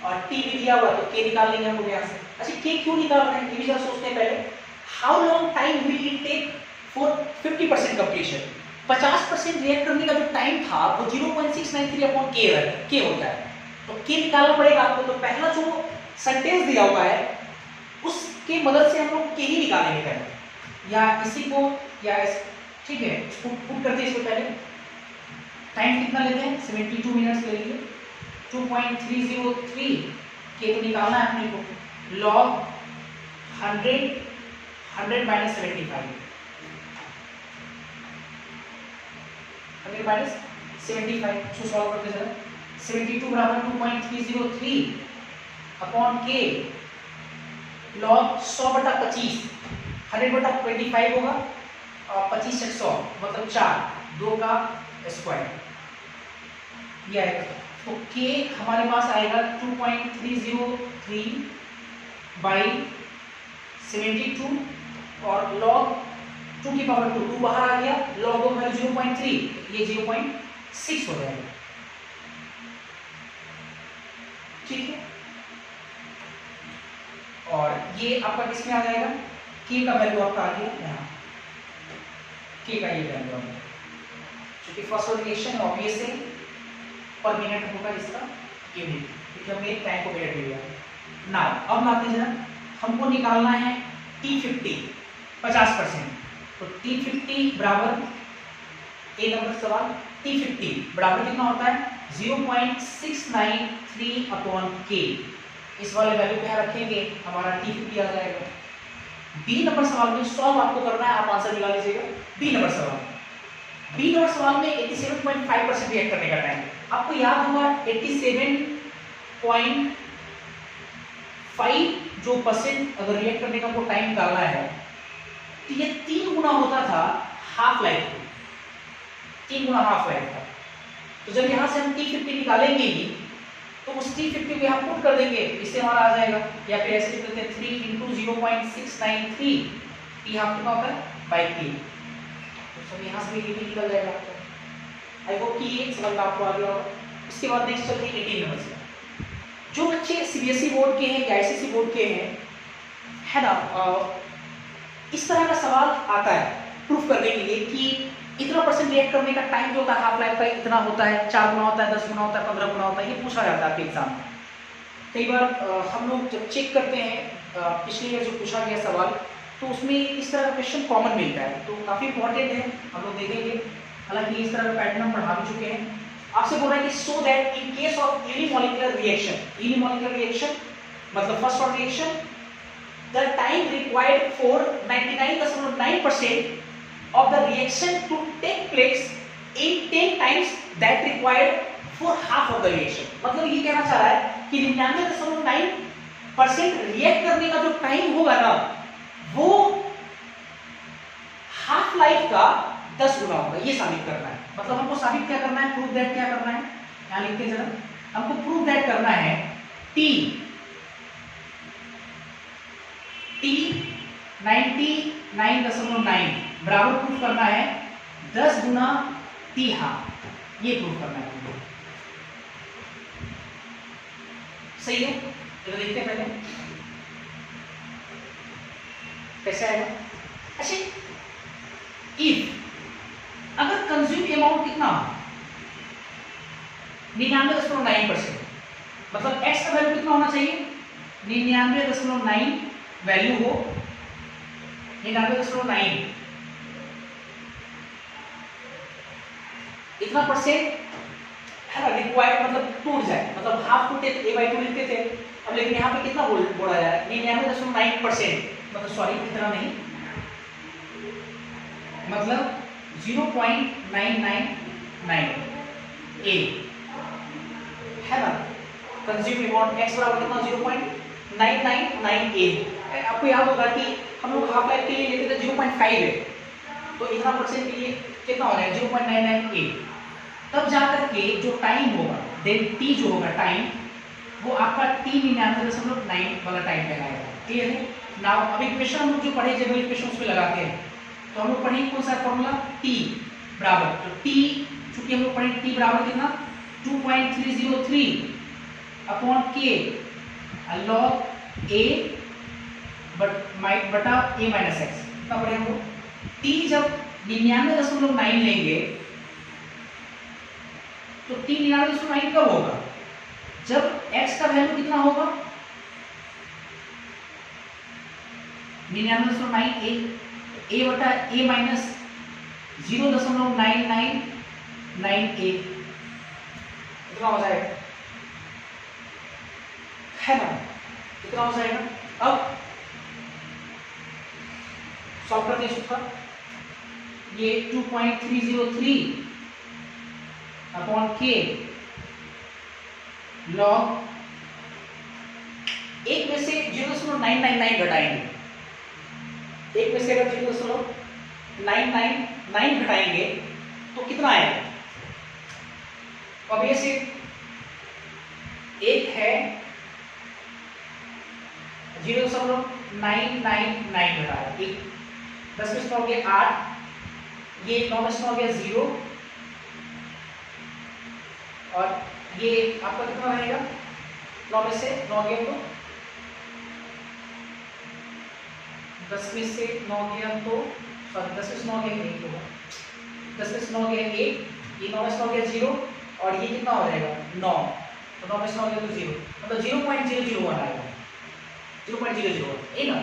और T भी दिया हुआ, तो K निकाल लेंगे हम लोग यहाँ से। अच्छा K क्यों निकाल रहे हैं ये भी जरा सोचते हैं पहले, how long time will it take for 50% completion, 50% react करने का जो टाइम था वो 0.693 अपॉन K होता है, तो K निकालना पड़ेगा आपको। तो पहला जो सेंटेंस दिया हुआ है उसके मदद से हम लोग K ही निकालेंगे पहले, या इसी को या ठीक है इसको पुट करते हैं। इसको पहले टाइम कितना लेते हैं 72 मिनट्स ले लीजिए, 2.303 K तो निकालना है अपने को, log 100 माइनस 75, 100 माइनस 75 इसको सॉल्व करते जरा। 72 बराबर 2.303 अपॉन K log 100/25, 100/25 होगा और 25 से 100 मतलब 4, 2 का स्क्वायर, ये आएगा। तो K हमारे पास आएगा 2.303 बाई 72 और log 2 की पावर 2 बाहर आ गया, log ऑफ 0.3 ये 0.6 हो जाएगा। ठीक है। और ये आपका किसमें आ जाएगा, के का वैल्यू आपका आ गया यहाँ, के का ये वैल्यू आ गया, क्योंकि फर्स्ट रिएक्शन ऑब्वियस है पर मिनट होगा इसका यूनिट, क्योंकि हमने टाइम को मिनट लिया। ना अब मान लीजिए हमको निकालना है T50 50%, तो T50 बराबर ए नंबर सवाल, T50 बराबर कितना होता है 0.693 अपॉन के, इस वाले वैल्यू पे रखेंगे हमारा T50 आ जाएगा। बी नंबर सवाल में सॉल्व आपको करना है, आप आंसर निकाल लीजिएगा। बी नंबर सवाल में 87.5% रिएक्ट करने का टाइम, आपको याद होगा 87.5 जो परसेंट अगर रिएक्ट करने का आपको टाइम निकालना है तो ये 3 गुना होता था हाफ लाइफ को, 3 गुना हाफ लाइफ था। तो जब यहाँ से हम T50 निकालेंगे ही तो उस T50 को यहाँ पुट कर देंगे, इससे हमारा आ जाएगा, या फिर ऐसे लिख देते हैं 3 × 0.693, यहाँ कितना होता है बाई 3, तो सब यहाँ से भी निकल जाएगा आपको। आई होप कि ये समझ आपको आ गया होगा। इसके बाद नेक्स्ट चलते हैं 18 नंबर से। जो बच्चे CBSE बोर्ड के हैं या ICSE बोर्ड के हैं, है ना, इस तरह का सवाल आता है प्रूफ करने के लिए कि इतना परसेंट रिएक्ट करने का टाइम जो होता है हाफ लाइफ का इतना होता है, 4 गुना होता है, 10 गुना होता है, 15 गुना होता है, ये पूछा जाता है आपके एग्जाम में। कई बार हम लोग जब चेक करते हैं पिछली ईयर जो पूछा गया सवाल, तो उसमें इस तरह का क्वेश्चन कॉमन मिलता है, तो काफ़ी इंपॉर्टेंट है, हम लोग देखेंगे। हालांकि इस तरह का पैटर्न हम पढ़ा भी चुके हैं। आपसे बोल रहा है कि so that in case of unimolecular reaction मतलब first order reaction, the time required for 99.9% of the reaction to take place in 10 times that required for half of the reaction। मतलब ये कहना चाह रहा है कि 99.9% रिएक्ट करने का जो टाइम होगा ना वो हाफ लाइफ का 10 गुना होगा, ये साबित करना है। मतलब हमको साबित क्या करना है, प्रूव दैट क्या करना है, यहाँ लिखते हैं जरा, हमको प्रूव दैट करना है T 99.9 बराबर प्रूफ करना है 10 गुना T हाफ, ये प्रूफ करना है। सही है, चलो देखते हैं पहले कैसे आएगा। अच्छा, इफ अगर कंज्यूम अमाउंट कितना 99.9%, मतलब x का वैल्यू कितना होना चाहिए 99.9 वैल्यू हो, 99.9 इतना परसेंट है ना रिक्वायर्ड, मतलब टूट जाए, मतलब हाफ टूटे तो a/2 लिखते थे, अब लेकिन यहाँ पे कितना बोला जा रहा है 99.9%, मतलब सॉरी इतना नहीं, मतलब 0.999 a है ना, कंज्यूम अमाउंट x बराबर कितना 0.999 a। आपको याद होगा कि हम लोग हाफ लाइफ के लिए लेते थे 0.5 है, तो इतना परसेंट के लिए कितना हो रहा है 0.99 a। तब जाकर के जो टाइम होगा देन t जो होगा टाइम, वो आपका T99.9 वाला टाइम कहलाएगा। क्लियर है ना। अब इक्वेशन हम लोग जो पढ़े जनरल इक्वेशन उसमें लगाते हैं, तो हम लोग पढ़ेंगे कौन सा फॉर्मूला T बराबर, तो T चूंकि हम लोग पढ़ेंगे T बराबर कितना 2.303 अपॉन k log a बटा a माइनस x, कितना पढ़े हम लोग T जब 99.9 लेंगे तो T 99.9 कब होगा जब x का वैल्यू कितना होगा 99.9 a बटा a माइनस 0.999 कितना हो जाएगा, है ना, कितना हो जाएगा। अब सॉल्व करते हैं सूत्र, ये 2.303 अपॉन k लॉग एक में से 0.999 घटाएंगे, एक में से अगर 0.999 घटाएंगे तो कितना आएगा। अब ये से एक है 0.999 घटाया, एक 10 में से हो गया 8, ये 9 में से हो गया 0, और ये आपका कितना रहेगा 9 में से 9 गया तो 10 में से 9 गया तो सॉरी 10 में से 9 गया 1 होगा, 10 में से 9 गया 1, ये 9 में से 9 गया 0 और ये कितना हो जाएगा 9, तो 9 में से 9 गया तो 0, मतलब 0.001 आएगा, 0.001 ए ना।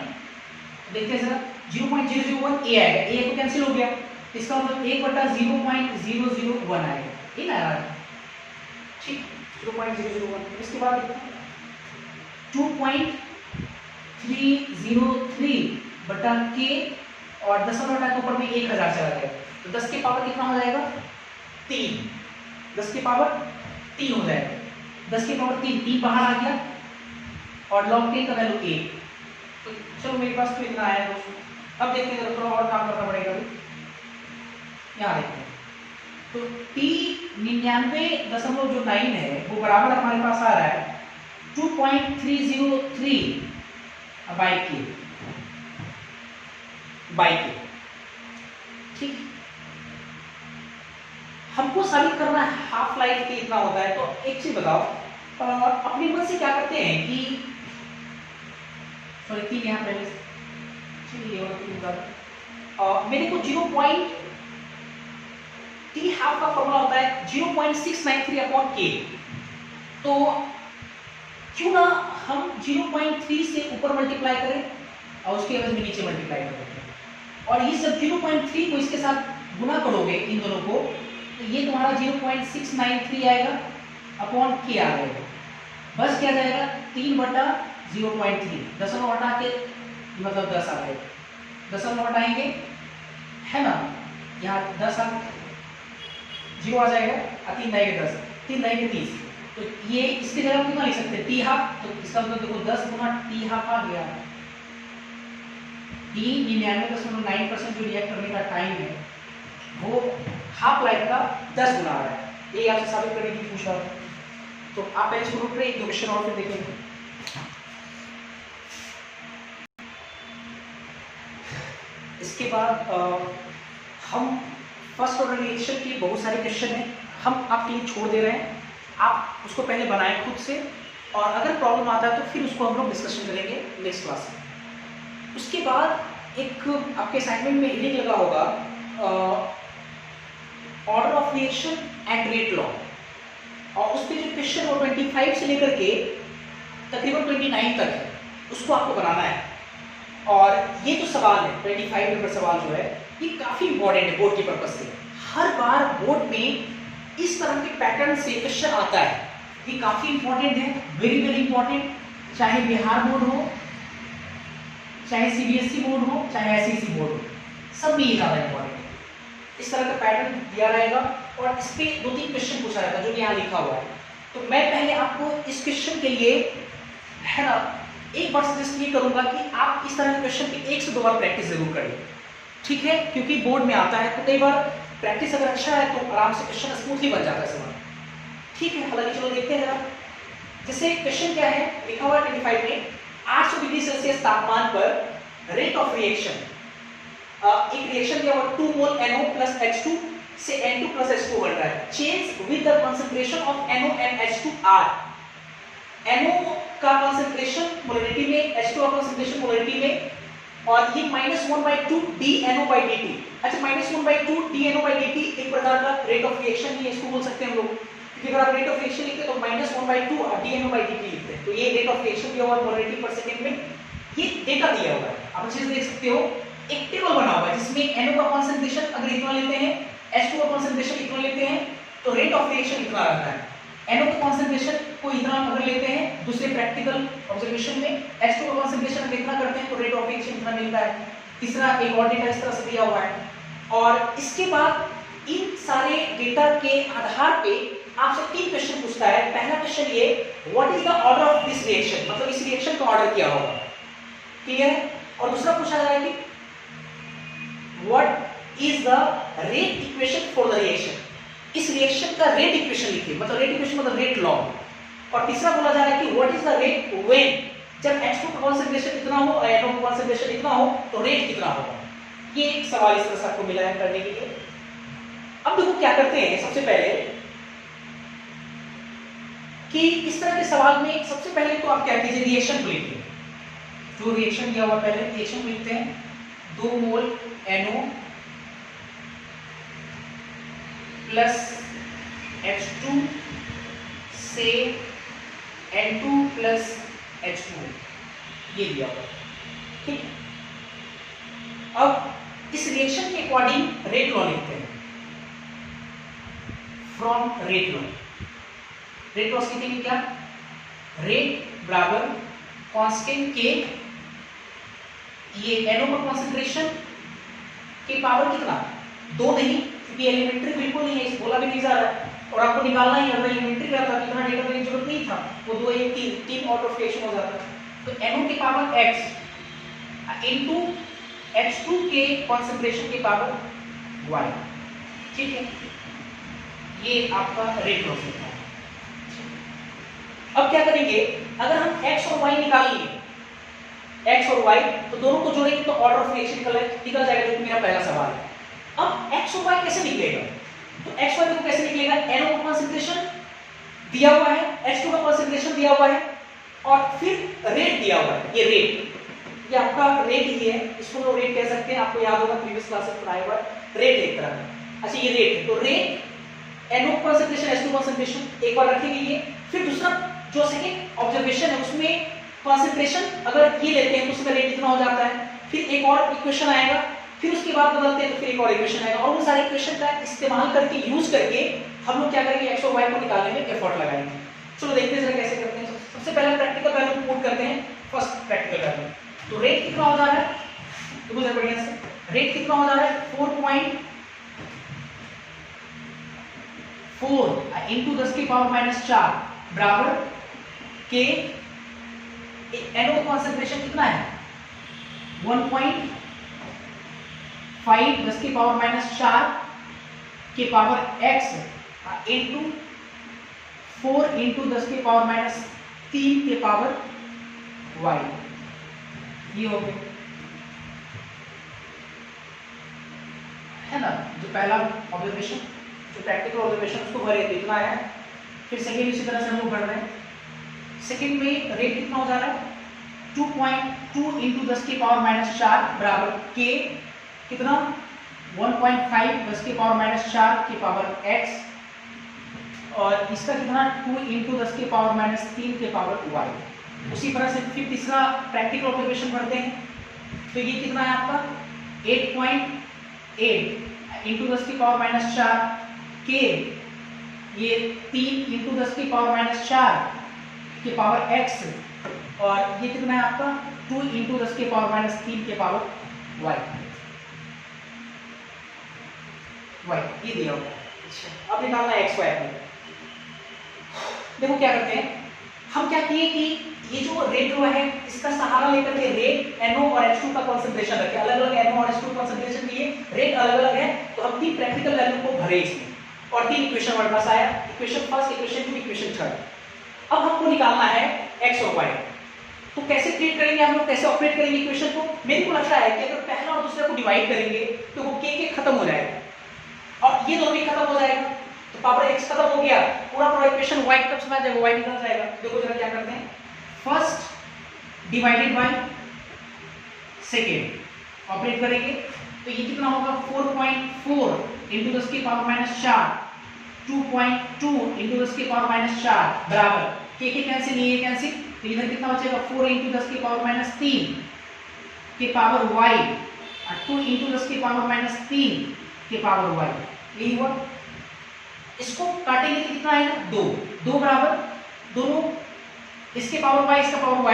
देखते हैं जरा 0.001 ए आएगा, ए तो कैंसिल हो गया, इसका मतलब 1/0.001 आएगा, ये ना यार ठीक 0.001। इसके बाद 2.303 बटा के और दशमलव हटा के ऊपर में 1000 चला गया, तो 10 के पावर कितना हो जाएगा 3, 10 के पावर 3 हो जाएगा, 10 के पावर 3 बाहर आ गया और log 10 का वैल्यू 1। तो चलो मेरे पास तो इतना आया दोस्तों। अब देखते हैं थोड़ा और काम करना पड़ेगा, यहाँ देखते हैं तो T99.9 है वो बराबर हमारे पास आ रहा है 2.303 बाई के ठीक। हमको साबित करना है हाफ लाइफ के इतना होता है, तो एक चीज बताओ अपने मन से क्या करते हैं कि सॉरी 3 यहाँ पहले चलिए मेरे को 0. T हाफ का फॉर्मूला होता है 0.693 अपॉन के, तो क्यों ना हम 0.3 से ऊपर मल्टीप्लाई करें और उसके एवज में नीचे मल्टीप्लाई करें, और ये सब 0.3 को इसके साथ गुना करोगे इन दोनों को, तो ये तुम्हारा 0.693 आएगा अपॉन के आ जाएगा, बस क्या जाएगा 3/0.3, दशमलव हटा के मतलब 10 आ जाएगा, दशमलव हटाएंगे है ना, यहाँ 10 0 आ जाएगा, 3 9 के 10, 3 9 के 30, तो ये इसकी जगह कितना लिख सकते हैं टी हाफ, तो इसका मतलब देखो 10 गुना टी हाफ आ गया, टी 99.9% जो रिएक्ट करने का टाइम है वो हाफ लाइफ का 10 गुना आ रहा है, ये आपसे साबित करने की पूछ रहा हूँ। तो आप पहले शुरू करें, एक दो क्वेश्चन और फिर देखेंगे। इसके बाद हम फर्स्ट ऑर्डर रिएक्शन के बहुत सारे क्वेश्चन हैं, हम आपके लिए छोड़ दे रहे हैं, आप उसको पहले बनाएं खुद से, और अगर प्रॉब्लम आता है तो फिर उसको हम लोग डिस्कशन करेंगे नेक्स्ट क्लास में। उसके बाद एक आपके असाइनमेंट में हेडिंग लगा होगा order of reaction and rate law, और उस पर जो क्वेश्चन वो 25 से लेकर के तकरीबन 29 तक है, उसको आपको बनाना है। और ये जो सवाल है 25 नंबर सवाल जो है ये काफ़ी इंपॉर्टेंट है बोर्ड के पर्पज से, हर बार बोर्ड में इस तरह के पैटर्न से क्वेश्चन आता है, ये काफ़ी इंपॉर्टेंट है, वेरी वेरी इंपॉर्टेंट, चाहे बिहार बोर्ड हो, चाहे सीबीएसई बोर्ड हो, चाहे एसईसी बोर्ड हो, सब में ये ज़्यादा इंपॉर्टेंट है। इस तरह का पैटर्न दिया रहेगा और इस पर 2-3 क्वेश्चन पूछा जाएगा जो यहाँ लिखा हुआ है। तो मैं पहले आपको इस क्वेश्चन के लिए है ना एक बार सजेस्ट ये करूंगा कि आप इस तरह के क्वेश्चन की 1 से 2 बार प्रैक्टिस जरूर करें, ठीक है, क्योंकि बोर्ड में आता है तो कई बार प्रैक्टिस अगर अच्छा है तो आराम से क्वेश्चन स्मूथली बन जाता है सवाल, ठीक है। हालांकि चलो देखते हैं जरा, जैसे क्वेश्चन क्या है लिखा हुआ है 25 में, 800 डिग्री सेल्सियस तापमान पर रेट ऑफ रिएक्शन, एक रिएक्शन दिया हुआ 2 मोल NO प्लस H2 से N2 प्लस H2 बन रहा है, change with the concentration of NO and H2 R, NO का कंसंट्रेशन मोलरिटी में, H2 का कंसंट्रेशन मोलरिटी में, और ये -1/2 DNO/dt। अच्छा, -1/2 DNO/dt एक प्रकार का रेट ऑफ रिएक्शन ही है, इसको बोल सकते हैं हम लोग, क्योंकि अगर आप रेट ऑफ रिएक्शन लिखते तो -1/2 DNO/dt लिखते हैं, तो ये रेट ऑफ रिएक्शन दिया हुआ है मोलरिटी पर सेकंड में, ये डेटा दिया हुआ है, आप अच्छे से देख सकते हो, एक टेबल बना हुआ है जिसमें NO का कंसंट्रेशन अगर इतना लेते हैं, H2 का कंसंट्रेशन इतना लेते हैं तो रेट ऑफ रिएक्शन इतना रहता है, NO का कंसंट्रेशन को इतना अगर लेते हैं दूसरे प्रैक्टिकल ऑब्जर्वेशन में, H2 का कंसंट्रेशन अगर इतना करते हैं तो रेट ऑफ रिएक्शन इतना मिलता है, तीसरा एक और डेटा इस तरह से दिया हुआ है। और इसके बाद इन सारे डेटा के आधार पे आपसे 3 क्वेश्चन पूछता है। पहला क्वेश्चन ये, what is the order of this reaction, मतलब इस रिएक्शन का ऑर्डर क्या होगा, क्लियर है। और दूसरा पूछा जा रहा है कि what is the rate equation for the reaction, इस रिएक्शन का रेट इक्वेशन लिखिए, मतलब रेट इक्वेशन मतलब रेट लॉ। और तीसरा बोला जा रहा है कि what is the rate when, जब H2 का कंसंट्रेशन इतना हो और NO का कंसंट्रेशन इतना हो तो रेट कितना होगा। ये एक सवाल इस तरह से आपको मिला है करने के लिए। अब देखो क्या करते हैं, सबसे पहले कि इस तरह के सवाल में सबसे पहले तो आप क्या कीजिए, रिएक्शन को लिखिए। जो रिएक्शन दिया हुआ पहले रिएक्शन लिखते हैं, 2 मोल NO प्लस H2 से N2 प्लस H2, ये दिया हुआ, ठीक है। अब इस रिएक्शन के अकॉर्डिंग रेट लॉ लिखते हैं। From rate law, rate law लिखेंगे क्या, रेट बराबर कांस्टेंट के, ये NO का कॉन्सेंट्रेशन के पावर कितना, 2 नहीं, क्योंकि एलिमेंट्री बिल्कुल नहीं है, इस बोला भी नहीं जा रहा है, और आपको निकालना ही अगर एलिमेंट्री रहता तो इतना डेटा देने की जरूरत नहीं था, वो 2 1 3 आउट ऑफ फ्रैक्शन हो जाता। तो NO के पावर x इनटू H2 के कॉन्सेंट्रेशन के पावर y, ठीक है, ये आपका रेट लॉ है। अब क्या करेंगे, अगर हम x और y निकाल लिए, x और y, तो दोनों को जोड़ेंगे तो ऑर्डर ऑफ रिएक्शन निकल जाएगा, जो कि मेरा पहला सवाल है। अब x और y कैसे निकलेगा, तो x और y को कैसे निकलेगा, NO का कॉन्सेंट्रेशन दिया हुआ है, H2 का कॉन्सेंट्रेशन दिया हुआ है, और फिर रेट दिया हुआ है, ये रेट, ये आपका रेट ही है, इसको लोग रेट कह सकते हैं, आपको याद होगा प्रीवियस क्लास में पढ़ाया हुआ रेट एक तरह का। अच्छा, ये रेट है, तो rate NO concentration H2 concentration एक बार रखेंगे ये, फिर दूसरा जो सेकंड ऑब्जर्वेशन है उसमें कॉन्सेंट्रेशन अगर ये लेते हैं तो उसका रेट कितना हो जाता है, फिर एक और इक्वेशन आएगा, फिर उसके बाद बदलते हैं तो फिर एक और इक्वेशन आएगा, और वो सारे इक्वेशन का इस्तेमाल करके यूज करके हम लोग क्या करेंगे, x और y को निकालने में एफर्ट लगाएंगे। चलो देखते हैं जरा कैसे करते हैं। सबसे पहले प्रैक्टिकल वैल्यू पुट करते हैं, फर्स्ट प्रैक्टिकल वैल्यू, तो रेट कितना हो जा रहा है, तो मुझे बढ़िया से, रेट कितना हो जा रहा है, 4.4 इंटू 10 की पावर माइनस 4 बराबर के, NO कॉन्सेंट्रेशन कितना है, 1.5 10 की पावर माइनस 4 के पावर x इंटू 4 इंटू 10 की पावर माइनस 3 के पावर y, ये हो गया है ना। जो पहला ऑब्जर्वेशन, जो प्रैक्टिकल ऑब्जर्वेशन उसको भरे थे, इतना है। फिर सेकेंड इसी तरह से हम लोग बढ़ रहे हैं। सेकेंड में रेट कितना हो जा रहा है, 2.2 इंटू 10 की पावर माइनस 4 बराबर के कितना, 1.5 10 की पावर माइनस 4 की पावर x, और इसका कितना 2 इंटू 10 की पावर माइनस 3 के पावर y। उसी तरह से फिर तीसरा प्रैक्टिकल ऑब्जर्वेशन बढ़ते हैं, तो ये कितना है आपका 8.8 इंटू 10 की पावर माइनस 4 के, ये 3 इंटू 10 की पावर माइनस 4 के पावर x, और ये कितना है आपका 2 इंटू 10 की पावर माइनस 3 के पावर y, ये दिया हुआ है। अब निकालना है x y को। देखो क्या करते हैं हम, क्या किए कि ये जो रेट लो है इसका सहारा लेकर के रेट NO और H2 का कंसंट्रेशन रखे, अलग अलग NO और H2 कंसंट्रेशन दिए, रेट अलग अलग है, तो हम 3 प्रैक्टिकल वैल्यू को भरे इसमें, और 3 इक्वेशन हमारे पास आया, equation first, equation 2, equation third. अब हमको निकालना है x और y, तो कैसे ट्रीट करेंगे हम लोग, कैसे ऑपरेट करेंगे इक्वेशन को। मेरे को लगता है कि अगर पहला और दूसरा को डिवाइड करेंगे तो वो के खत्म हो जाएगा, और ये दोनों भी खत्म हो जाएगा, तो पावर x खत्म हो गया, पूरा इक्वेशन y की तरफ से आ जाएगा, y निकल जाएगा। देखो जरा क्या करते हैं, first divided by second operate करेंगे, तो ये कितना होगा 4.4 इंटू 10 की पावर माइनस 4, 2.2 इंटू 10 की पावर माइनस 4 बराबर के कैंसिल, ये कैंसिल, तो इधर कितना बचेगा 4 इंटू 10 की पावर माइनस 3 के पावर y, और 2 इंटू 10 की पावर माइनस 3 के पावर y, यही हुआ। इसको काटेंगे तो कितना आएगा 2, 2 बराबर दोनों, इसके पावर y इसका पावर y,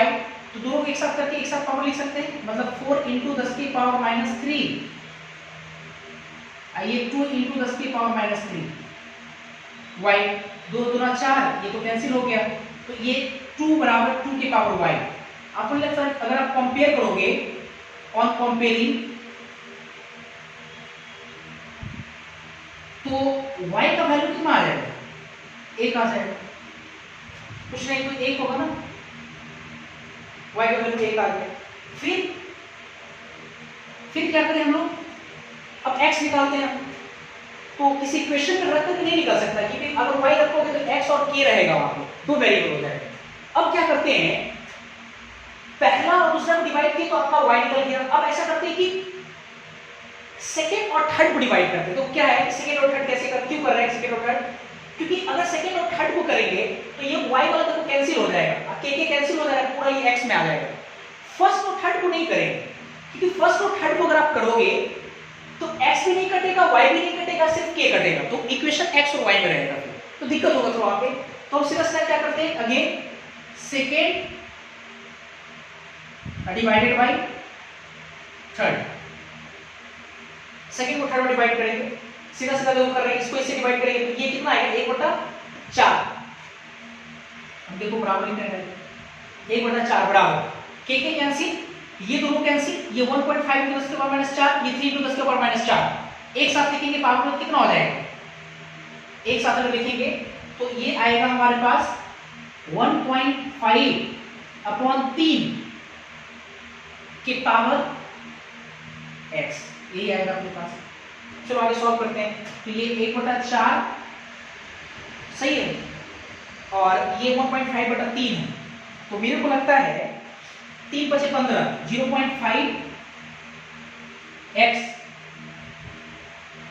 तो दोनों को एक साथ करके एक साथ पावर लिख सकते हैं, मतलब 4 इंटू 10 की पावर माइनस 3, ये 2 इंटू 10 की पावर माइनस 3 y, 2 दूना 4, ये तो कैंसिल हो गया, तो ये 2 बराबर 2 के पावर y। आपको लगता है अगर आप कंपेयर करोगे, ऑन कंपेयरिंग, तो y का वैल्यू कितना आ जाएगा, 1 आ जाएगा, कुछ नहीं तो 1 होगा ना, y का वैल्यू 1 आ गया। फिर क्या करें हम लोग, अब x निकालते हैं, तो किसी इक्वेशन में रख करके नहीं निकल सकता, क्योंकि अगर y रखोगे तो x और k रहेगा, वहां पे दो वेरिएबल हो जाएगा। अब क्या करते हैं, पहला और दूसरा को डिवाइड किया तो आपका y निकल गया। अब ऐसा करते हैं कि सेकेंड और थर्ड को डिवाइड करते हैं। तो क्या है, सेकेंड और थर्ड कैसे कर, क्यों कर रहे हैं सेकेंड और थर्ड, क्योंकि अगर सेकेंड और थर्ड को करेंगे तो ये y वाला तो कैंसिल हो जाएगा, k कैंसिल हो जाएगा, पूरा ये x में आ जाएगा। फर्स्ट और थर्ड को नहीं करेंगे, क्योंकि फर्स्ट और थर्ड को अगर आप करोगे तो x भी नहीं कटेगा, y भी नहीं कटेगा, सिर्फ k कटेगा, तो इक्वेशन x और y में रहेगा, तो दिक्कत होगा थोड़ा वहां पे। तो हम सीधा सीधा क्या करते हैं, again second divided by third, second को थर्ड में डिवाइड करेंगे, सीधा सीधा जो कर रहे हैं इसको इससे डिवाइड करेंगे तो ये कितना आएगा, 1/4। हम देखो बराबर लिख रहे हैं, 1/4 बराबर k कैंसिल, ये दोनों कैंसिल, ये 1.5 into 10 के पावर -4, ये 3 into 10 के पावर -4, एक साथ लिखेंगे पावर में कितना हो जाएगा, एक साथ अगर लिखेंगे तो ये आएगा हमारे पास 1.5/3 के पावर x, यही आएगा अपने पास। चलो आगे सॉल्व करते हैं। तो ये 1/4 सही है और ये 1.5/3 है, तो मेरे को लगता है 3 × 5 = 15, 0.5 x,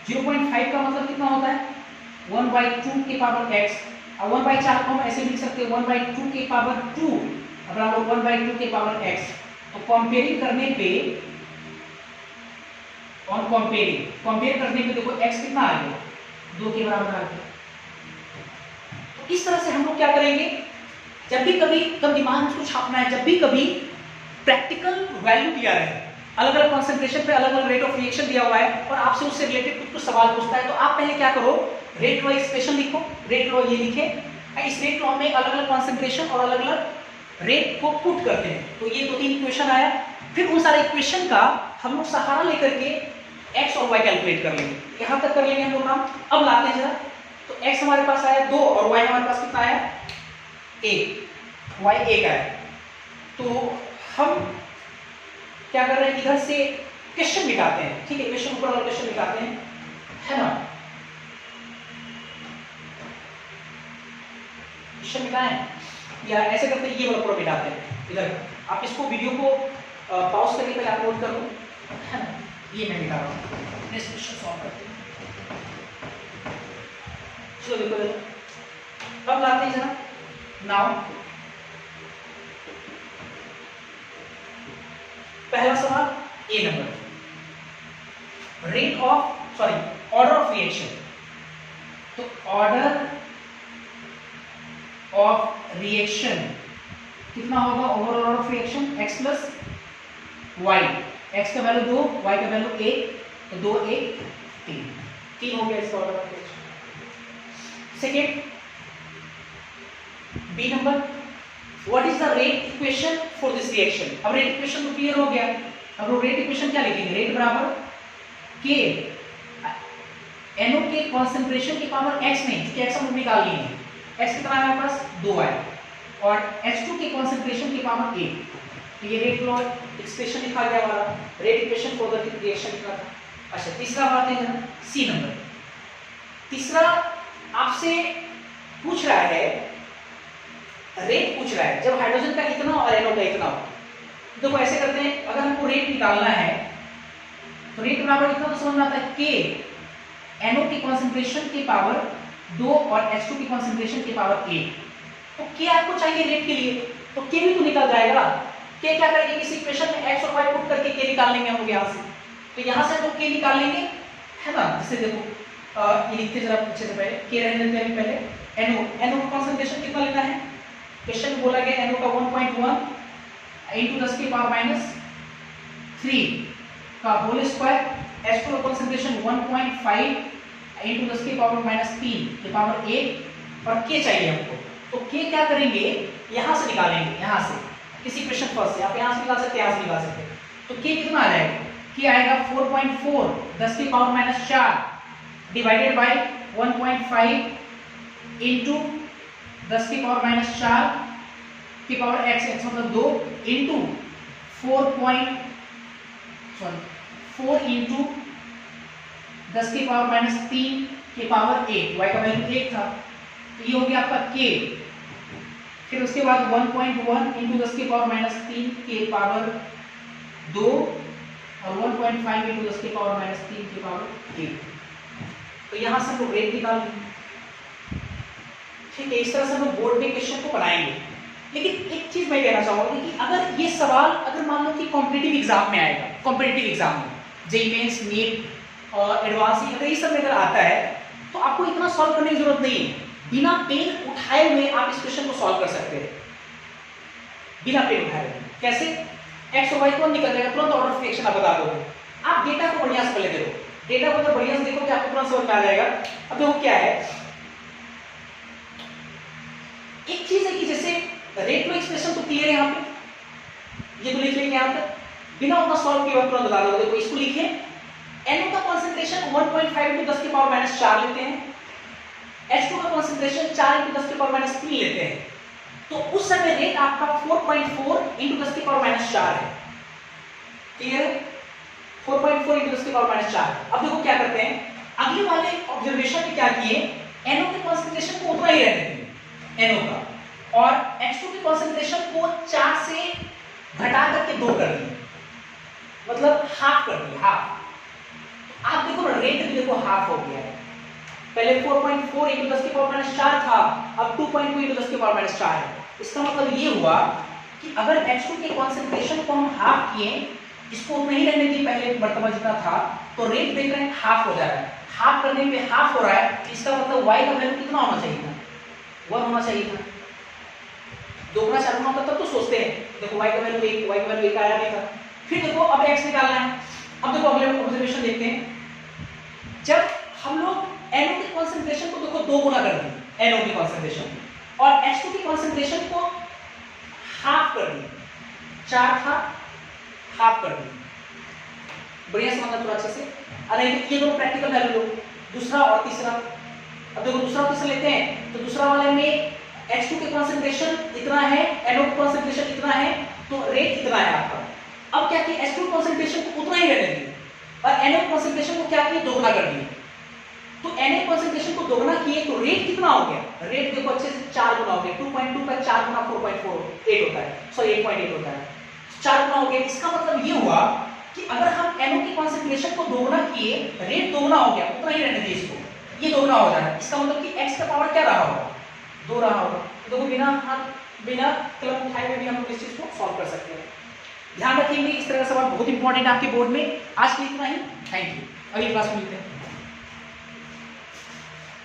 0.5 का मतलब कितना होता है 1/2 के पावर x, और 1/4 को हम ऐसे लिख सकते हैं 1/2 के पावर 2 बराबर 1/2 के पावर x। तो कंपेयरिंग करने पे और कंपेयर करने पे देखो x कितना आ गया, 2 के बराबर आ गया। तो इस तरह से हम लोग क्या करेंगे, जब भी कभी तब दिमाग में उसको छापना है, जब भी कभी प्रैक्टिकल वैल्यू दिया है, अलग अलग कॉन्सेंट्रेशन पे अलग अलग रेट ऑफ रिएक्शन दिया हुआ है और आपसे उससे रिलेटेड कुछ सवाल पूछता है, तो आप पहले क्या करो, रेट लॉ एक्सप्रेशन लिखो, रेट लॉ ये लिखे, इस रेट लॉ में अलग अलग कॉन्सेंट्रेशन और अलग अलग रेट को पुट करते हैं। तो ये 2-3 इक्वेशन आया, फिर उन सारे इक्वेशन का हम लोग सहारा लेकर के x और y कैलकुलेट कर लेंगे, यहां तक कर लेंगे हम लोग काम। अब लाते हैं जरा, तो x हमारे पास आया 2 और y हमारे पास कितना आया 1, y 1 आया। तो हम क्या कर रहे हैं, इधर से क्वेश्चन मिटाते हैं, ठीक है, क्वेश्चन ऊपर वाला क्वेश्चन मिटाते हैं, है ना, क्वेश्चन मिटाएं या ऐसे करते हैं, ये वाला पूरा मिटाते हैं इधर। आप इसको वीडियो को पॉज करके पहले आप नोट कर लो, है ना, ये मैं मिटा रहा हूँ, नेक्स्ट क्वेश्चन सॉल्व करते हैं। चलो देखो, अब लाते हैं जरा, नाउ पहला सवाल A number, order of reaction. तो ऑर्डर ऑफ रिएक्शन कितना होगा, overall order of reaction x plus y, x का वैल्यू 2, y का वैल्यू 1, तो 2 1 3 हो गया इसका order of reaction. Second B number, what is the rate equation for this reaction. अब रेट इक्वेशन तो क्लियर हो गया, अब रेट इक्वेशन क्या लिखेंगे, रेट बराबर k NO के कंसंट्रेशन की पावर x नहीं, क्योंकि x हम निकाल लिए, x कितना है हमारे पास 2 है, और H2 के कंसंट्रेशन की पावर 1, तो ये रेट लॉ एक्सप्रेशन लिखा गया वाला, rate equation for the reaction लिखा था। अच्छा तीसरा बात है सी नंबर, तीसरा आपसे पूछ रहा है, रेट पूछ रहा है, जब हाइड्रोजन का इतना और NO का इतना हो, देखो ऐसे करते हैं, अगर हमको रेट निकालना है तो रेट बराबर इतना तो समझ में आता है k NO की कंसंट्रेशन की पावर 2 और H2 की कंसंट्रेशन की पावर 1, तो k आपको चाहिए रेट के लिए, तो k भी तो निकल जाएगा। k क्या करेंगे, किसी इक्वेशन में x और y पुट करके k निकाल लेंगे हम लोग यहाँ से, तो यहाँ से तो k निकाल लेंगे, है ना। जैसे देखो ये लिखते जरा पीछे से, पहले k रहने देते हैं, पहले NO का कंसंट्रेशन कितना लेना है, क्वेश्चन में बोला गया NO का 1.1 into 10 की पावर -3 का होल स्क्वायर, H2 का कंसंट्रेशन 1.5 into 10 की पावर -3 की पावर 1, और k चाहिए हमको, तो k क्या करेंगे, यहाँ से निकालेंगे, यहाँ से किसी क्वेश्चन फर्स्ट से, आप यहाँ से निकाल सकते हैं, यहाँ से निकाल सकते हैं, तो k कितना आ जाएगा, k आएगा 4.4 10 की पावर -4 डिवाइडेड बाय 1.5 into 10 की पावर -4 की पावर x मतलब 2 into 4 into 10 की पावर -3 के पावर 8, y का वैल्यू 8 था, तो ये हो गया आपका k। फिर उसके बाद 1.1 इंटू 10 के पावर माइनस 3 के पावर 2 और 1.5 इंटू 10 के पावर माइनस 3 के पावर 1। तो यहाँ से हम लोग रेट निकाल लेंगे। ठीक है, इस तरह से हम लोग बोर्ड में क्वेश्चन को बनाएंगे। लेकिन एक चीज मैं कहना चाहूंगा कि अगर ये सवाल अगर मान लो कि कॉम्पिटिटिव एग्जाम में आएगा, कॉम्पिटिटिव एग्जाम में जेईई मेंस, नीट और एडवांस, अगर ये सब में अगर आता है तो आपको इतना सॉल्व करने की जरूरत नहीं है। बिना पेन उठाए हुए आप इस क्वेश्चन को सॉल्व कर सकते हैं, बिना पेन उठाए हुए। कैसे? एक्स और वाई तुरंत निकल जाएगा, तुरंत ऑर्डर ऑफ रिएक्शन आप बता दोगे। आप डेटा को बढ़िया से पहले देखो, डेटा को अगर बढ़िया से देखो तो आपको तुरंत समझ में आ जाएगा। अब देखो क्या है, एक चीज है कि जैसे रेट लो एक्सप्रेशन तो क्लियर है, यहाँ पे ये तो लिख लेंगे यहाँ तक, बिना उतना सॉल्व किए तुरंत बता दोगे। देखो इसको लिखे, NO का कंसंट्रेशन 1.5 इंटू 10 के पावर माइनस 4 लेते हैं, H2 का कंसंट्रेशन 4 इंटू 10 के पावर माइनस 3 लेते हैं, तो उस समय रेट आपका 4.4 इंटू 10 के पावर माइनस 4 है। क्लियर है? 4.4 इंटू 10 के पावर माइनस 4। अब देखो क्या करते हैं, अगले वाले ऑब्जर्वेशन में क्या किए, NO के कंसंट्रेशन को उतना ही रहने दिए, NO का, और H2 के कंसंट्रेशन को 4 से घटा करके 2 कर दिए, मतलब हाफ कर दिए, हाफ। आप देखो रेट भी देखो हाफ हो गया है। पहले 4.4 इंटू 10 के पावर माइनस 4 था, अब 2.2 इंटू 10 के पावर माइनस 4 है। इसका मतलब ये हुआ कि अगर H2 के कंसंट्रेशन को हम हाफ किए, इसको उतना ही रहने दिए पहले मर्तबा जितना था, तो रेट देख रहे हैं हाफ हो जा रहा है। हाफ करने में हाफ हो रहा है, इसका मतलब y का वैल्यू कितना होना चाहिए था? 1 होना चाहिए था। दोगुना चार गुना होता तब तो सोचते हैं, देखो y का वैल्यू 1, y का वैल्यू 1 आया नहीं था। फिर देखो अब x निकालना है। अब देखो अगले ऑब्जर्वेशन देखते हैं, जब हम लोग NO के कंसंट्रेशन को देखो 2 गुना कर दिए, NO के कंसंट्रेशन और H2 के कंसंट्रेशन को हाफ कर दिए, 4 था हाफ कर दिए। बढ़िया समझना थोड़ा अच्छे से। अरे ये दोनों प्रैक्टिकल वैल्यू लो, दूसरा और तीसरा। अब देखो दूसरा और तीसरा लेते हैं, तो दूसरा वाले में H2 के कंसंट्रेशन इतना है, NO का कंसंट्रेशन इतना है, तो रेट इतना है आपका। अब क्या किया, H2 कंसंट्रेशन को उतना ही रहने दिए और NO कंसंट्रेशन को क्या किया, दोगुना कर दिए। तो NA कंसंट्रेशन को दोगुना किए तो रेट कितना हो गया, रेट देखो अच्छे से 4 गुना हो गया। 2.2 का 4 गुना 4.4 8 होता है, सॉरी 8.8 होता है, 4 गुना हो गया। इसका मतलब ये हुआ कि अगर हम NO की कंसंट्रेशन को दोगुना किए, रेट दोगुना हो गया, उतना ही रहने दिए इसको, ये दोगुना हो जाना। इसका मतलब कि x का पावर क्या रहा होगा, 2 रहा होगा। तो देखो बिना कलम उठाए हुए भी हम लोग इस चीज को सॉल्व कर सकते हैं। ध्यान रखेंगे, इस तरह का सवाल बहुत इंपॉर्टेंट है आपके बोर्ड में। आज के लिए इतना ही, थैंक यू, अगली क्लास में मिलते हैं।